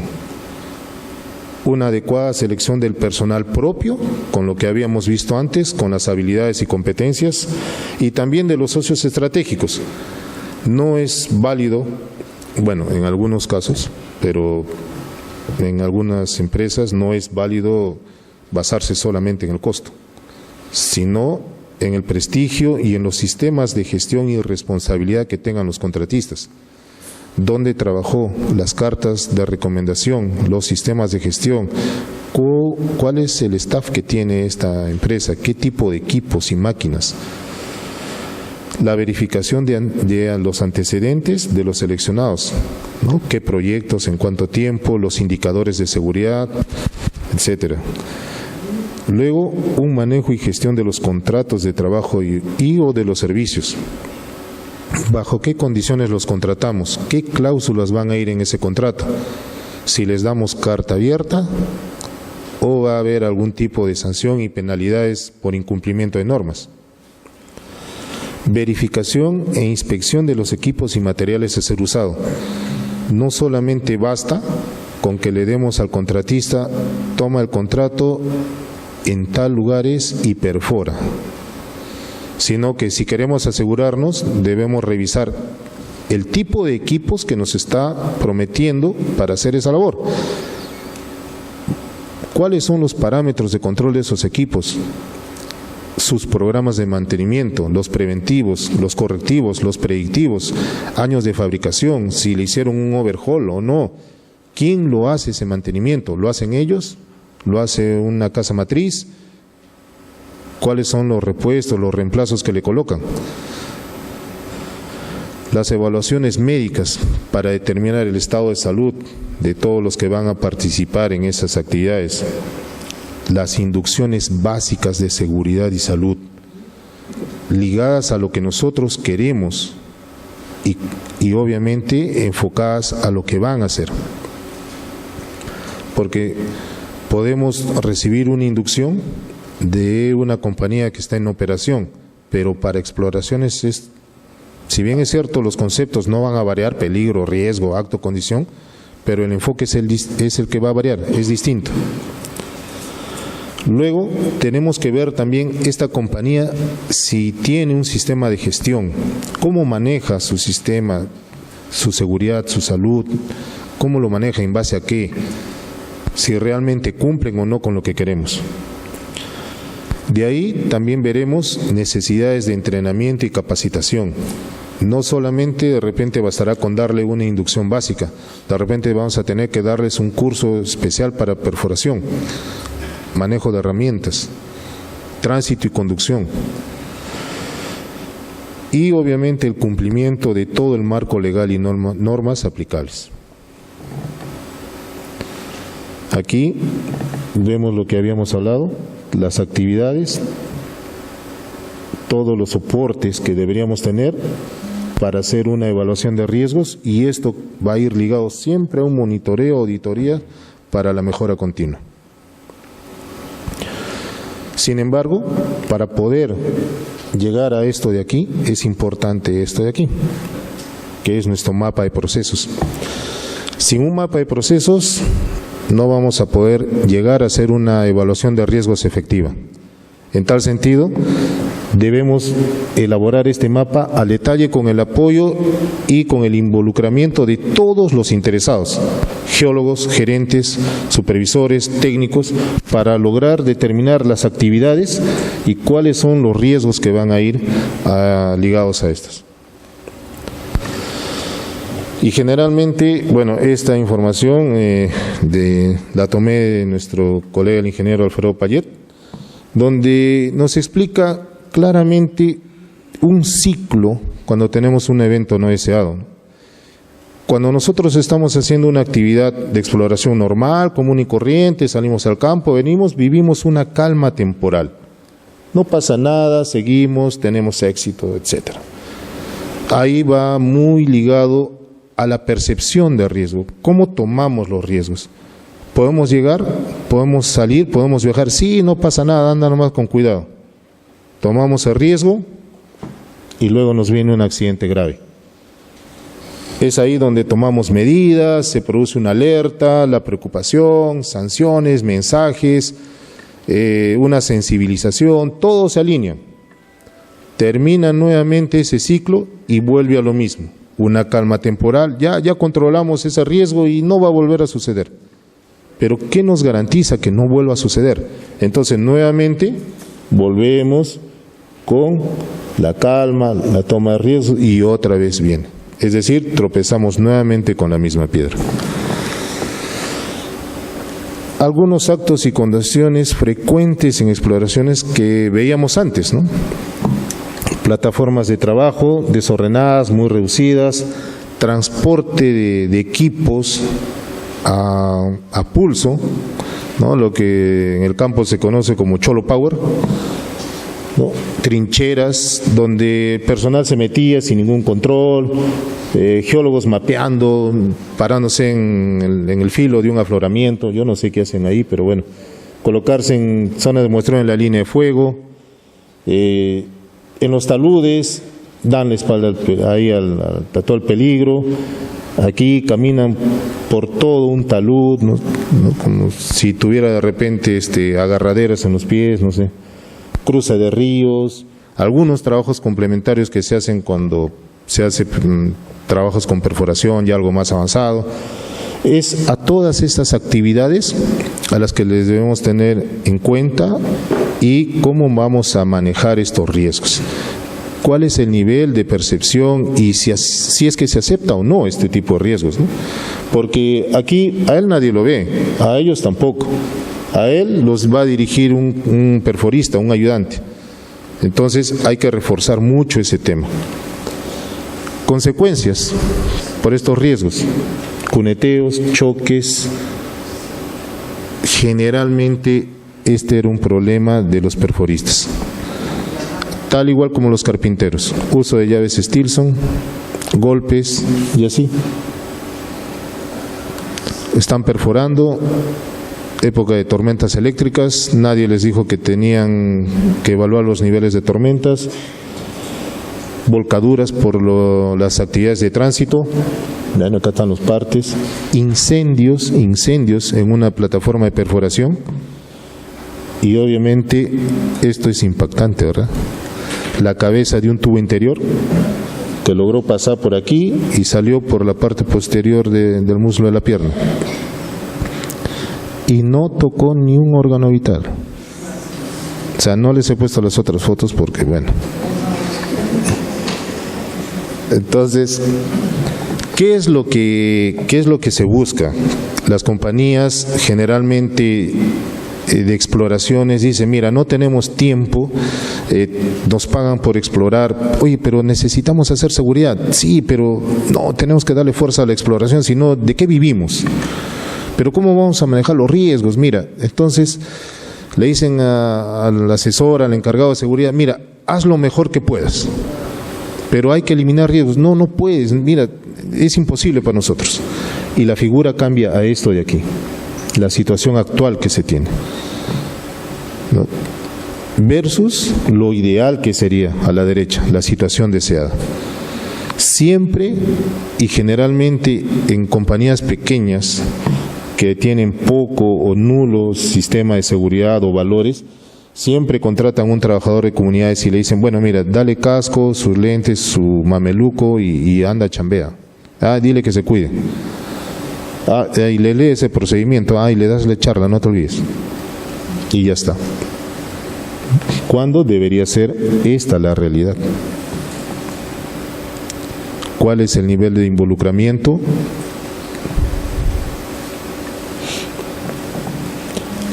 Una adecuada selección del personal propio, con lo que habíamos visto antes, con las habilidades y competencias, y también de los socios estratégicos. No es válido, bueno, en algunos casos, pero en algunas empresas no es válido basarse solamente en el costo, sino en el prestigio y en los sistemas de gestión y responsabilidad que tengan los contratistas. ¿Dónde trabajó? Las cartas de recomendación, los sistemas de gestión, cuál es el staff que tiene esta empresa, qué tipo de equipos y máquinas. La verificación de los antecedentes de los seleccionados, ¿no? ¿Qué proyectos, en cuánto tiempo, los indicadores de seguridad, etcétera? Luego, un manejo y gestión de los contratos de trabajo y o de los servicios. ¿Bajo qué condiciones los contratamos? ¿Qué cláusulas van a ir en ese contrato? Si les damos carta abierta o va a haber algún tipo de sanción y penalidades por incumplimiento de normas. Verificación e inspección de los equipos y materiales a ser usado. No solamente basta con que le demos al contratista, toma el contrato en tal lugares y perfora, sino que si queremos asegurarnos debemos revisar el tipo de equipos que nos está prometiendo para hacer esa labor. ¿Cuáles son los parámetros de control de esos equipos? Sus programas de mantenimiento, los preventivos, los correctivos, los predictivos, años de fabricación, si le hicieron un overhaul o no. ¿Quién lo hace ese mantenimiento? ¿Lo hacen ellos? ¿Lo hace una casa matriz? ¿Cuáles son los repuestos, los reemplazos que le colocan? Las evaluaciones médicas para determinar el estado de salud de todos los que van a participar en esas actividades. Las inducciones básicas de seguridad y salud, ligadas a lo que nosotros queremos y obviamente enfocadas a lo que van a hacer. Porque podemos recibir una inducción de una compañía que está en operación, pero para exploraciones si bien es cierto los conceptos no van a variar, peligro, riesgo, acto, condición, pero el enfoque es el que va a variar, es distinto. Luego tenemos que ver también esta compañía si tiene un sistema de gestión, cómo maneja su sistema, su seguridad, su salud, cómo lo maneja, en base a qué, si realmente cumplen o no con lo que queremos. De ahí también veremos necesidades de entrenamiento y capacitación. No solamente de repente bastará con darle una inducción básica, de repente vamos a tener que darles un curso especial para perforación. manejo de herramientas, tránsito y conducción. Y obviamente el cumplimiento de todo el marco legal y normas aplicables. Aquí vemos lo que habíamos hablado, las actividades, todos los soportes que deberíamos tener para hacer una evaluación de riesgos, y esto va a ir ligado siempre a un monitoreo, auditoría para la mejora continua. Sin embargo, para poder llegar a esto de aquí, es importante esto de aquí, que es nuestro mapa de procesos. Sin un mapa de procesos no vamos a poder llegar a hacer una evaluación de riesgos efectiva. En tal sentido, debemos elaborar este mapa al detalle con el apoyo y con el involucramiento de todos los interesados, geólogos, gerentes, supervisores, técnicos, para lograr determinar las actividades y cuáles son los riesgos que van a ir ligados a estas. Y generalmente, bueno, esta información la tomé de nuestro colega el ingeniero Alfredo Payet, donde nos explica claramente un ciclo cuando tenemos un evento no deseado. Cuando nosotros estamos haciendo una actividad de exploración normal, común y corriente, salimos al campo, venimos, vivimos una calma temporal. No pasa nada, seguimos, tenemos éxito, etc. Ahí va muy ligado a la percepción de riesgo. ¿Cómo tomamos los riesgos? ¿Podemos llegar? ¿Podemos salir? ¿Podemos viajar? Sí, no pasa nada, anda nomás con cuidado. Tomamos el riesgo y luego nos viene un accidente grave. Es ahí donde tomamos medidas, se produce una alerta, la preocupación, sanciones, mensajes, una sensibilización, todo se alinea. Termina nuevamente ese ciclo y vuelve a lo mismo. Una calma temporal, ya controlamos ese riesgo y no va a volver a suceder. Pero ¿qué nos garantiza que no vuelva a suceder? Entonces nuevamente volvemos con la calma, la toma de riesgo y otra vez viene. Es decir, tropezamos nuevamente con la misma piedra. Algunos actos y condiciones frecuentes en exploraciones que veíamos antes, ¿no? Plataformas de trabajo desordenadas, muy reducidas, transporte de equipos a pulso, ¿no? Lo que en el campo se conoce como cholo power, ¿no? Trincheras donde el personal se metía sin ningún control, geólogos mapeando, parándose en el filo de un afloramiento, yo no sé qué hacen ahí, pero bueno, colocarse en zonas de muestreo en la línea de fuego, en los taludes, dan la espalda ahí a todo el peligro. Aquí caminan por todo un talud, ¿no? Como si tuviera de repente agarraderas en los pies, no sé. Cruce de ríos, algunos trabajos complementarios que se hacen cuando se hace trabajos con perforación y algo más avanzado. Es a todas estas actividades a las que les debemos tener en cuenta y cómo vamos a manejar estos riesgos. ¿Cuál es el nivel de percepción y si es que se acepta o no este tipo de riesgos, ¿no? Porque aquí a él nadie lo ve, a ellos tampoco. A él los va a dirigir un perforista, un ayudante. Entonces hay que reforzar mucho ese tema. Consecuencias por estos riesgos: cuneteos, choques. Generalmente este era un problema de los perforistas, tal igual como los carpinteros. Uso de llaves Stilson, golpes y así. Están perforando, época de tormentas eléctricas, nadie les dijo que tenían que evaluar los niveles de tormentas, volcaduras por las actividades de tránsito, acá están los partes, incendios en una plataforma de perforación, y obviamente esto es impactante, ¿verdad? La cabeza de un tubo interior que logró pasar por aquí y salió por la parte posterior del muslo de la pierna. Y no tocó ni un órgano vital. O sea, no les he puesto las otras fotos porque, bueno. Entonces, ¿qué es lo que se busca? Las compañías generalmente de exploraciones dice, mira, no tenemos tiempo, nos pagan por explorar, oye, pero necesitamos hacer seguridad, sí, pero no, tenemos que darle fuerza a la exploración, sino ¿de qué vivimos? Pero ¿cómo vamos a manejar los riesgos? Mira, entonces le dicen al asesor, al encargado de seguridad, mira, haz lo mejor que puedas, pero hay que eliminar riesgos. No, no puedes, mira, es imposible para nosotros. Y la figura cambia a esto de aquí, la situación actual que se tiene, ¿no? Versus lo ideal que sería a la derecha, la situación deseada. Siempre y generalmente en compañías pequeñas que tienen poco o nulo sistema de seguridad o valores, siempre contratan un trabajador de comunidades y le dicen, bueno, mira, dale casco, sus lentes, su mameluco y anda, chambea. Dile que se cuide. Y le lee ese procedimiento, y le das la charla, no te olvides. Y ya está. ¿Cuándo debería ser esta la realidad? ¿Cuál es el nivel de involucramiento?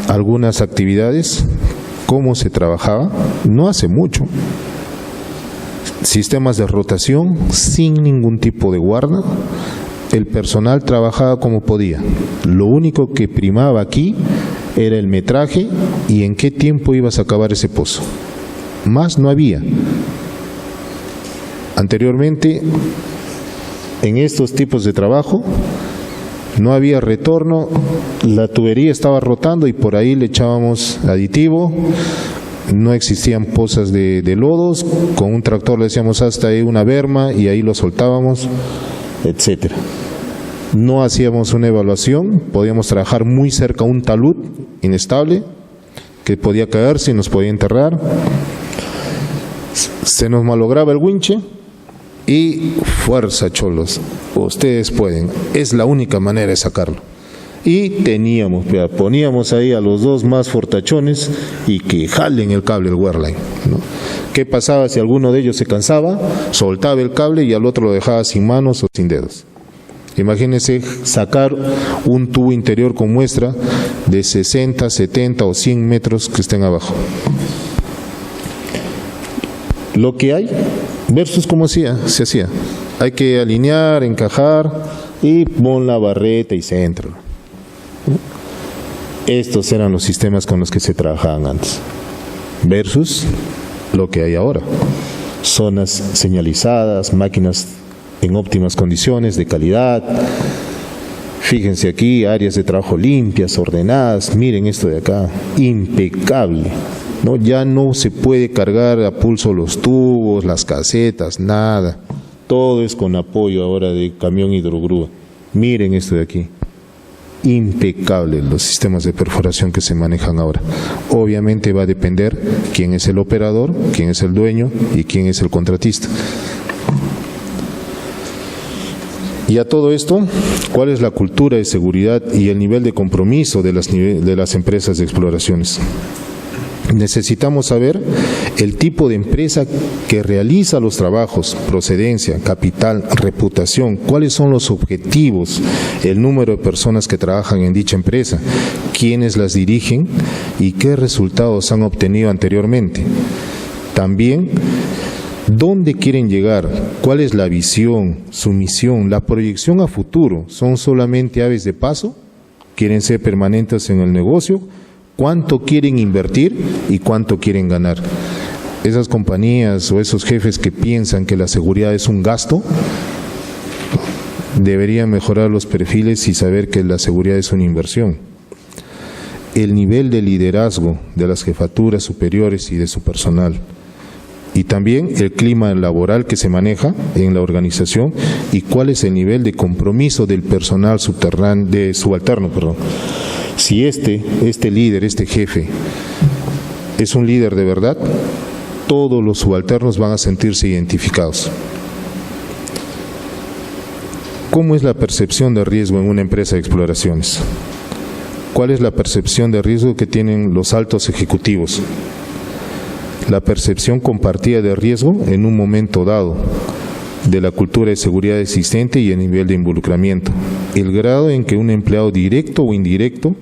Algunas actividades, ¿cómo se trabajaba? No hace mucho. Sistemas de rotación sin ningún tipo de guarda. El personal trabajaba como podía. Lo único que primaba aquí era el metraje y en qué tiempo ibas a acabar ese pozo. Más no había. Anteriormente, en estos tipos de trabajo, no había retorno, la tubería estaba rotando y por ahí le echábamos aditivo, no existían pozas de lodos, con un tractor le decíamos hasta ahí una berma y ahí lo soltábamos, etcétera. No hacíamos una evaluación, podíamos trabajar muy cerca a un talud inestable que podía caerse y nos podía enterrar. Se nos malograba el winche y fuerza, cholos, ustedes pueden, es la única manera de sacarlo. Y poníamos ahí a los dos más fortachones y que jalen el cable, el Wehrlein, ¿no? ¿Qué pasaba si alguno de ellos se cansaba? Soltaba el cable y al otro lo dejaba sin manos o sin dedos. Imagínense sacar un tubo interior con muestra de 60, 70 o 100 metros que estén abajo. Lo que hay versus cómo se hacía. Hay que alinear, encajar y pon la barreta y centro. Estos eran los sistemas con los que se trabajaban antes. Versus lo que hay ahora. Zonas señalizadas, máquinas en óptimas condiciones de calidad. Fíjense aquí, áreas de trabajo limpias, ordenadas. Miren esto de acá, impecable, ¿no? Ya no se puede cargar a pulso los tubos, las casetas, nada. Todo es con apoyo ahora de camión hidrogrúa. Miren esto de aquí. Impecable los sistemas de perforación que se manejan ahora. Obviamente va a depender quién es el operador, quién es el dueño y quién es el contratista. Y a todo esto, ¿cuál es la cultura de seguridad y el nivel de compromiso de las empresas de exploraciones? Necesitamos saber el tipo de empresa que realiza los trabajos, procedencia, capital, reputación, cuáles son los objetivos, el número de personas que trabajan en dicha empresa, quiénes las dirigen y qué resultados han obtenido anteriormente. También, ¿dónde quieren llegar? ¿Cuál es la visión, su misión, la proyección a futuro? ¿Son solamente aves de paso? ¿Quieren ser permanentes en el negocio? ¿Cuánto quieren invertir y cuánto quieren ganar? Esas compañías o esos jefes que piensan que la seguridad es un gasto, deberían mejorar los perfiles y saber que la seguridad es una inversión. El nivel de liderazgo de las jefaturas superiores y de su personal. Y también el clima laboral que se maneja en la organización y cuál es el nivel de compromiso del personal subalterno. Si este líder, este jefe, es un líder de verdad, todos los subalternos van a sentirse identificados. ¿Cómo es la percepción de riesgo en una empresa de exploraciones? ¿Cuál es la percepción de riesgo que tienen los altos ejecutivos? La percepción compartida de riesgo en un momento dado, de la cultura de seguridad existente y el nivel de involucramiento, el grado en que un empleado directo o indirecto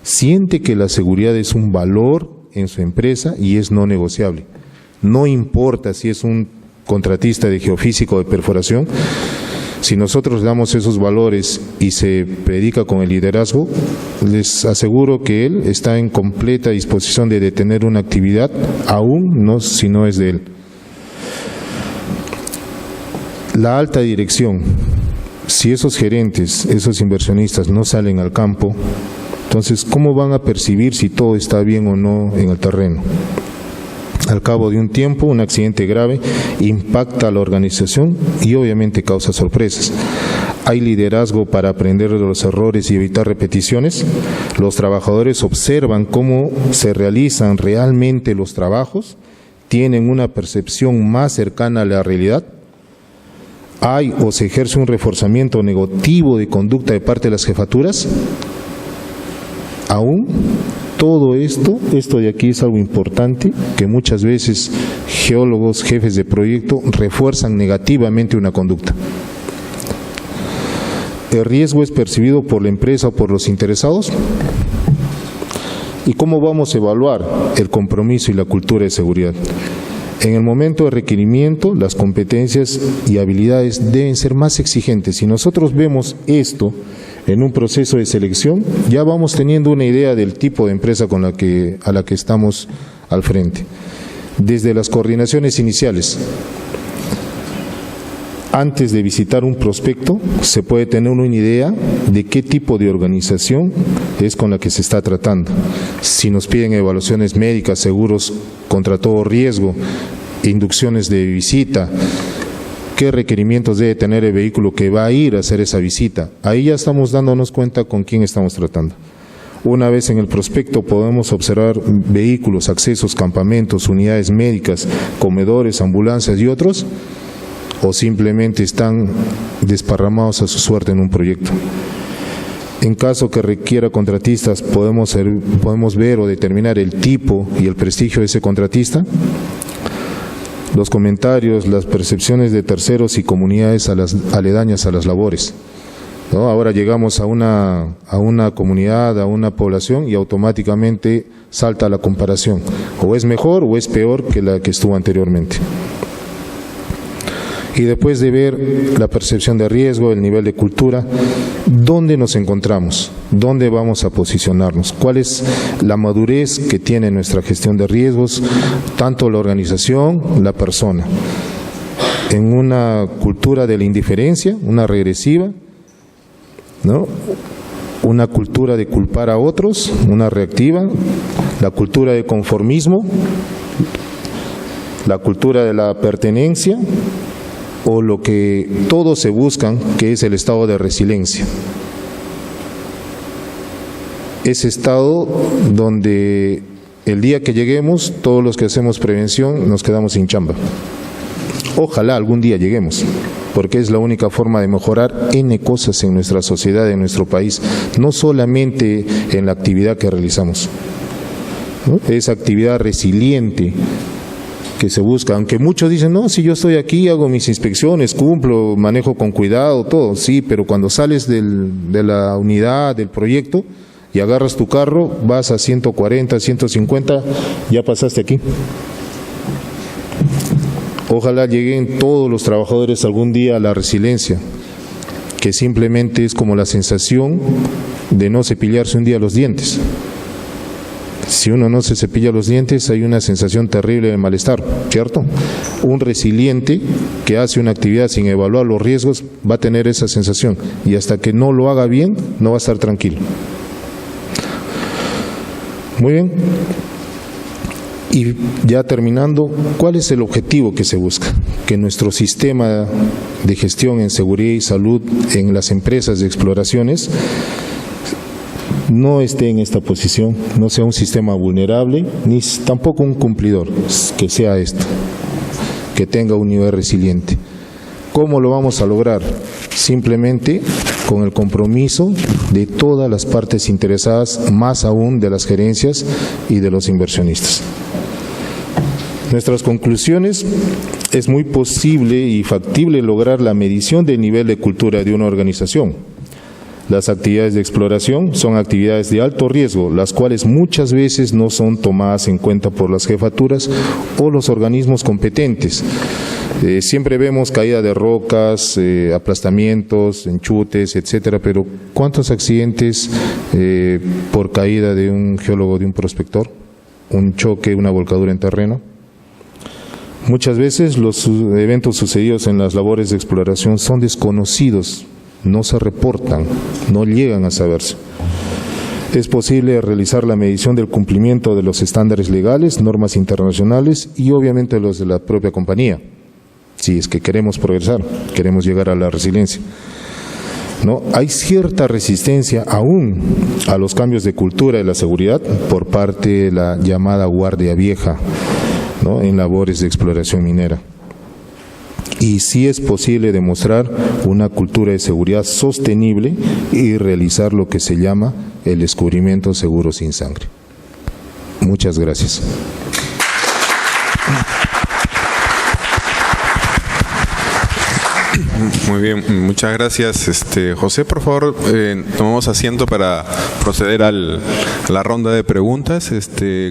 siente que la seguridad es un valor en su empresa y es no negociable. No importa si es un contratista de geofísica o de perforación, si nosotros damos esos valores y se predica con el liderazgo, les aseguro que él está en completa disposición de detener una actividad, aún no, si no es de él. La alta dirección, si esos gerentes, esos inversionistas no salen al campo, entonces, ¿cómo van a percibir si todo está bien o no en el terreno? Al cabo de un tiempo, un accidente grave impacta a la organización y obviamente causa sorpresas. ¿Hay liderazgo para aprender de los errores y evitar repeticiones? ¿Los trabajadores observan cómo se realizan realmente los trabajos? ¿Tienen una percepción más cercana a la realidad? ¿Hay o se ejerce un reforzamiento negativo de conducta de parte de las jefaturas? Aún todo esto de aquí es algo importante que muchas veces geólogos, jefes de proyecto refuerzan negativamente una conducta. ¿El riesgo es percibido por la empresa o por los interesados? ¿Y cómo vamos a evaluar el compromiso y la cultura de seguridad? En el momento de requerimiento, las competencias y habilidades deben ser más exigentes. Si nosotros vemos esto en un proceso de selección, ya vamos teniendo una idea del tipo de empresa a la que estamos al frente. Desde las coordinaciones iniciales, antes de visitar un prospecto, se puede tener una idea de qué tipo de organización es con la que se está tratando. Si nos piden evaluaciones médicas, seguros contra todo riesgo, inducciones de visita, qué requerimientos debe tener el vehículo que va a ir a hacer esa visita. Ahí ya estamos dándonos cuenta con quién estamos tratando. Una vez en el prospecto podemos observar vehículos, accesos, campamentos, unidades médicas, comedores, ambulancias y otros, o simplemente están desparramados a su suerte en un proyecto. En caso que requiera contratistas, podemos ver o determinar el tipo y el prestigio de ese contratista. Los comentarios, las percepciones de terceros y comunidades aledañas a las labores, ¿no? Ahora llegamos a una comunidad, a una población y automáticamente salta la comparación. O es mejor o es peor que la que estuvo anteriormente. Y después de ver la percepción de riesgo, el nivel de cultura, ¿dónde nos encontramos? ¿Dónde vamos a posicionarnos? ¿Cuál es la madurez que tiene nuestra gestión de riesgos, tanto la organización, la persona? En una cultura de la indiferencia, una regresiva, ¿no? Una cultura de culpar a otros, una reactiva, la cultura de conformismo, la cultura de la pertenencia, o lo que todos se buscan, que es el estado de resiliencia. Ese estado donde el día que lleguemos, todos los que hacemos prevención nos quedamos sin chamba. Ojalá algún día lleguemos, porque es la única forma de mejorar N cosas en nuestra sociedad, en nuestro país, no solamente en la actividad que realizamos, ¿no? Esa actividad resiliente que se busca, aunque muchos dicen, no, si yo estoy aquí, hago mis inspecciones, cumplo, manejo con cuidado, todo, sí, pero cuando sales de la unidad, del proyecto, y agarras tu carro, vas a 140, 150, ya pasaste aquí. Ojalá lleguen todos los trabajadores algún día a la resiliencia, que simplemente es como la sensación de no cepillarse un día los dientes. Si uno no se cepilla los dientes, hay una sensación terrible de malestar, ¿cierto? Un resiliente que hace una actividad sin evaluar los riesgos va a tener esa sensación y hasta que no lo haga bien, no va a estar tranquilo. Muy bien. Y ya terminando, ¿cuál es el objetivo que se busca? Que nuestro sistema de gestión en seguridad y salud en las empresas de exploraciones no esté en esta posición, no sea un sistema vulnerable, ni tampoco un cumplidor, que sea esto, que tenga un nivel resiliente. ¿Cómo lo vamos a lograr? Simplemente con el compromiso de todas las partes interesadas, más aún de las gerencias y de los inversionistas. Nuestras conclusiones: es muy posible y factible lograr la medición del nivel de cultura de una organización. Las actividades de exploración son actividades de alto riesgo, las cuales muchas veces no son tomadas en cuenta por las jefaturas o los organismos competentes. Siempre vemos caída de rocas, aplastamientos, enchutes, etcétera, pero ¿cuántos accidentes por caída de un geólogo, de un prospector? Un choque, una volcadura en terreno. Muchas veces los eventos sucedidos en las labores de exploración son desconocidos, no se reportan, no llegan a saberse. Es posible realizar la medición del cumplimiento de los estándares legales, normas internacionales y obviamente los de la propia compañía, si es que queremos progresar, queremos llegar a la resiliencia. ¿No? Hay cierta resistencia aún a los cambios de cultura de la seguridad por parte de la llamada guardia vieja, ¿no? En labores de exploración minera. Y sí es posible demostrar una cultura de seguridad sostenible y realizar lo que se llama el descubrimiento seguro sin sangre. Muchas gracias. Muy bien, muchas gracias. José, por favor, tomamos asiento para proceder a la ronda de preguntas.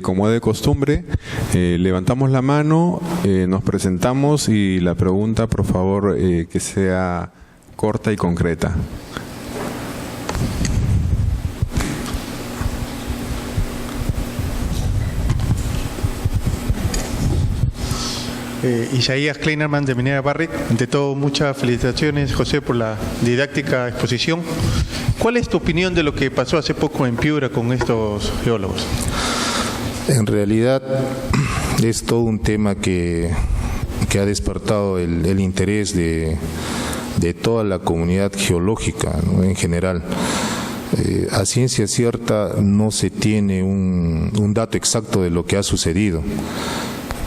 Como es de costumbre, levantamos la mano, nos presentamos y la pregunta, por favor, que sea corta y concreta. Isaías Kleinerman de Minera Barrick. Ante todo, muchas felicitaciones, José, por la didáctica exposición. ¿Cuál es tu opinión de lo que pasó hace poco en Piura con estos geólogos? En realidad es todo un tema que ha despertado el interés de toda la comunidad geológica, ¿no? En general. A ciencia cierta no se tiene un dato exacto de lo que ha sucedido,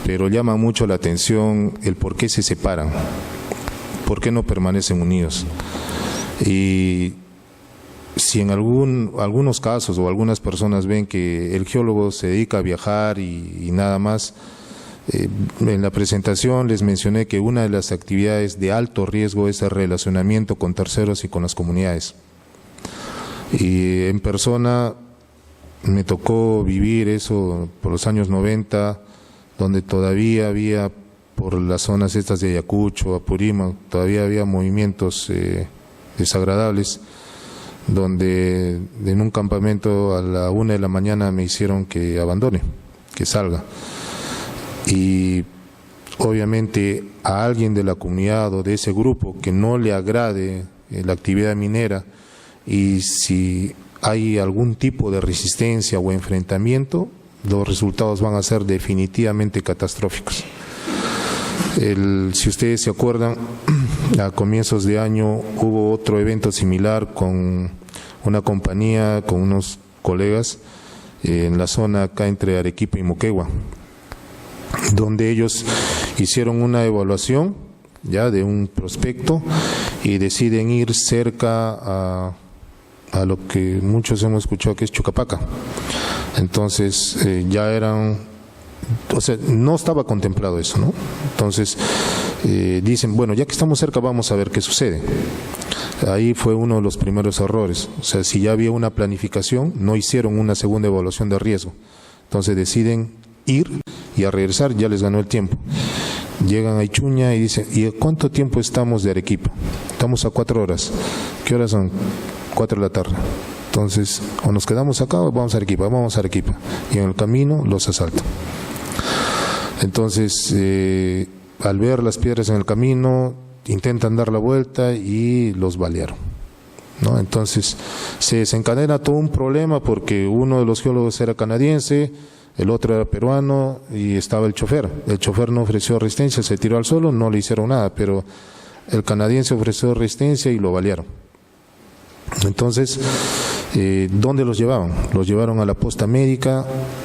pero llama mucho la atención el por qué se separan, por qué no permanecen unidos. Y si en algunos casos o algunas personas ven que el geólogo se dedica a viajar y nada más, en la presentación les mencioné que una de las actividades de alto riesgo es el relacionamiento con terceros y con las comunidades. Y en persona me tocó vivir eso por los años 90, donde todavía había, por las zonas estas de Ayacucho, Apurímac, todavía había movimientos desagradables, donde en un campamento a la 1 de la mañana me hicieron que abandone, que salga. Y obviamente a alguien de la comunidad o de ese grupo que no le agrade la actividad minera, y si hay algún tipo de resistencia o enfrentamiento, los resultados van a ser definitivamente catastróficos. Si ustedes se acuerdan, a comienzos de año hubo otro evento similar con una compañía, con unos colegas, en la zona acá entre Arequipa y Moquegua, donde ellos hicieron una evaluación ya de un prospecto y deciden ir cerca a lo que muchos hemos escuchado que es Chucapaca. Entonces ya eran, o sea, no estaba contemplado eso, ¿no? Entonces dicen, bueno, ya que estamos cerca vamos a ver qué sucede. Ahí fue uno de los primeros errores. O sea, si ya había una planificación, no hicieron una segunda evaluación de riesgo. Entonces deciden ir y a regresar ya les ganó el tiempo. Llegan a Ichuña y dicen, ¿y a cuánto tiempo estamos de Arequipa? Estamos a 4 horas. ¿Qué horas son? 4 de la tarde. Entonces, o nos quedamos acá o vamos a Arequipa. Y en el camino los asaltan. Entonces, al ver las piedras en el camino, intentan dar la vuelta y los balearon, ¿no? Entonces, se desencadena todo un problema porque uno de los geólogos era canadiense, el otro era peruano y estaba el chofer. El chofer no ofreció resistencia, se tiró al suelo, no le hicieron nada, pero el canadiense ofreció resistencia y lo balearon. Entonces, ¿dónde los llevaban? Los llevaron a la posta médica,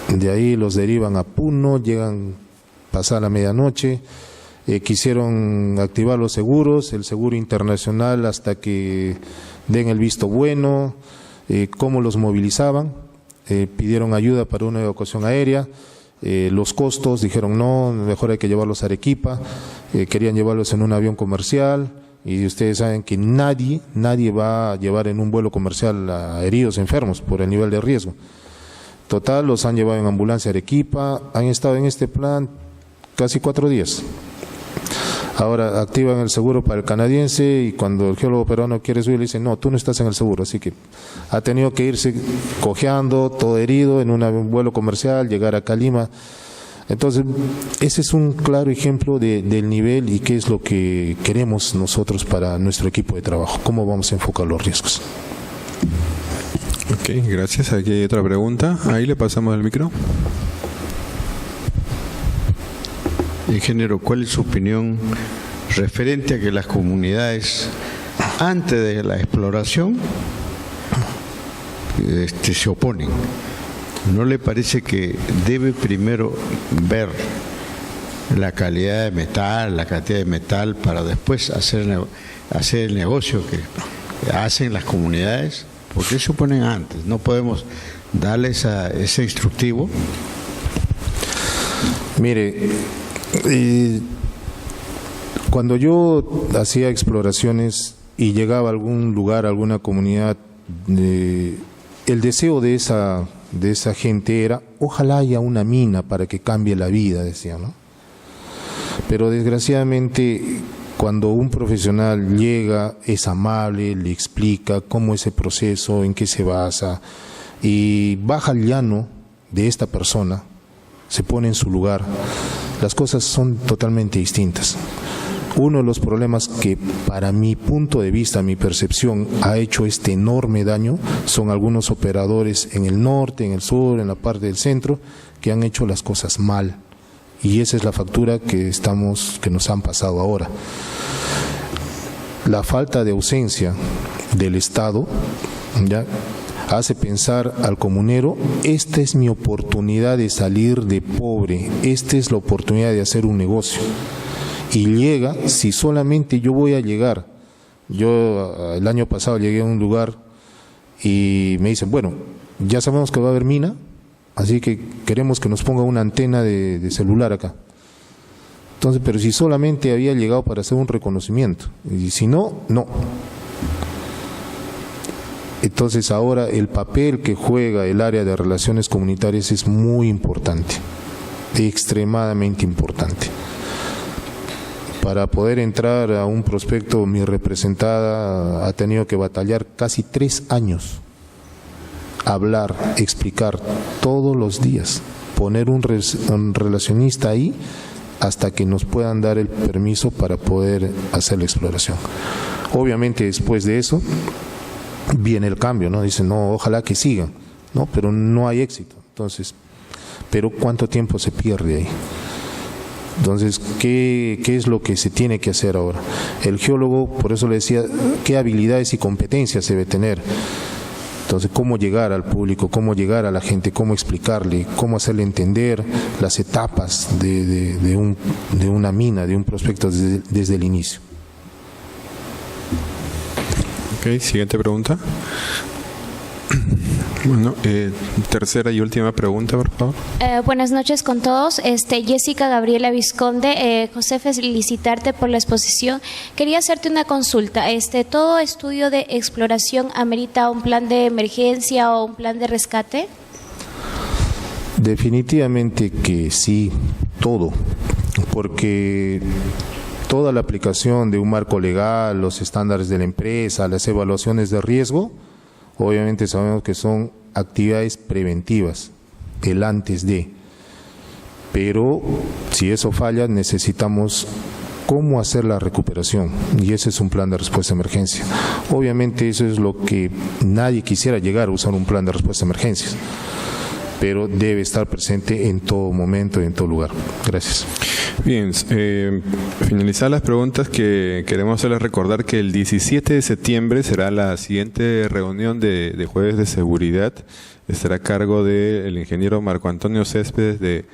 de ahí los derivan a Puno, llegan pasada la medianoche, quisieron activar los seguros, el seguro internacional hasta que den el visto bueno, cómo los movilizaban, pidieron ayuda para una evacuación aérea, los costos, dijeron no, mejor hay que llevarlos a Arequipa, querían llevarlos en un avión comercial, y ustedes saben que nadie va a llevar en un vuelo comercial a heridos enfermos por el nivel de riesgo. Total, los han llevado en ambulancia a Arequipa, han estado en este plan casi 4 días. Ahora activan el seguro para el canadiense y cuando el geólogo peruano quiere subir le dicen, no, tú no estás en el seguro, así que ha tenido que irse cojeando, todo herido, en un vuelo comercial, llegar acá a Lima. Entonces, ese es un claro ejemplo del nivel y qué es lo que queremos nosotros para nuestro equipo de trabajo, cómo vamos a enfocar los riesgos. Ok, gracias. Aquí hay otra pregunta. Ahí le pasamos el micro. Ingeniero, ¿cuál es su opinión referente a que las comunidades, antes de la exploración, se oponen? ¿No le parece que debe primero ver la calidad de metal, la cantidad de metal, para después hacer el negocio que hacen las comunidades? ¿Por qué se oponen antes? ¿No podemos darles ese instructivo? Mire, cuando yo hacía exploraciones y llegaba a algún lugar, a alguna comunidad, el deseo de esa gente era, ojalá haya una mina para que cambie la vida, decía, ¿no? Pero desgraciadamente, cuando un profesional llega, es amable, le explica cómo es el proceso, en qué se basa, y baja al llano de esta persona, se pone en su lugar, las cosas son totalmente distintas. Uno de los problemas que, para mi punto de vista, mi percepción, ha hecho este enorme daño, son algunos operadores en el norte, en el sur, en la parte del centro, que han hecho las cosas mal. Y esa es la factura que nos han pasado ahora. La falta de ausencia del Estado, ¿ya?, hace pensar al comunero, esta es mi oportunidad de salir de pobre, esta es la oportunidad de hacer un negocio. Y llega, si solamente yo voy a llegar, yo el año pasado llegué a un lugar y me dicen, bueno, ya sabemos que va a haber mina, así que queremos que nos ponga una antena de celular acá. Entonces, pero si solamente había llegado para hacer un reconocimiento, y si no, no. Entonces ahora el papel que juega el área de relaciones comunitarias es muy importante, extremadamente importante. Para poder entrar a un prospecto, mi representada ha tenido que batallar casi 3 años, hablar, explicar todos los días, poner un relacionista ahí hasta que nos puedan dar el permiso para poder hacer la exploración. Obviamente después de eso viene el cambio, ¿no? Dicen, no, ojalá que sigan, ¿no? Pero no hay éxito. Entonces, pero ¿cuánto tiempo se pierde ahí? Entonces, ¿qué es lo que se tiene que hacer ahora? El geólogo, por eso le decía, ¿qué habilidades y competencias debe tener? Entonces, ¿cómo llegar al público? ¿Cómo llegar a la gente? ¿Cómo explicarle? ¿Cómo hacerle entender las etapas de una mina, de un prospecto desde el inicio? Ok, siguiente pregunta. Bueno, tercera y última pregunta, por favor. Buenas noches con todos. Jessica Gabriela Vizconde. José, felicitarte por la exposición. Quería hacerte una consulta. ¿Todo estudio de exploración amerita un plan de emergencia o un plan de rescate? Definitivamente que sí, todo, porque toda la aplicación de un marco legal, los estándares de la empresa, las evaluaciones de riesgo, obviamente sabemos que son actividades preventivas, el antes de, pero si eso falla necesitamos cómo hacer la recuperación y ese es un plan de respuesta a emergencia. Obviamente eso es lo que nadie quisiera llegar a usar un plan de respuesta a emergencias, pero debe estar presente en todo momento y en todo lugar. Gracias. Bien, finalizar las preguntas, que queremos hacerles recordar que el 17 de septiembre será la siguiente reunión de jueves de seguridad. Estará a cargo del ingeniero Marco Antonio Céspedes de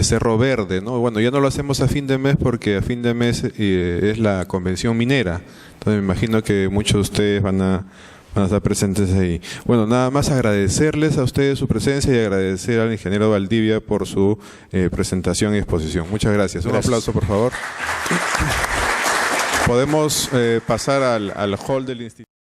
Cerro Verde, ¿no? Bueno, ya no lo hacemos a fin de mes porque a fin de mes es la convención minera. Entonces me imagino que muchos de ustedes van a estar presentes ahí. Bueno, nada más agradecerles a ustedes su presencia y agradecer al ingeniero Valdivia por su presentación y exposición. Muchas gracias. Un aplauso, por favor. Podemos pasar al hall del instituto.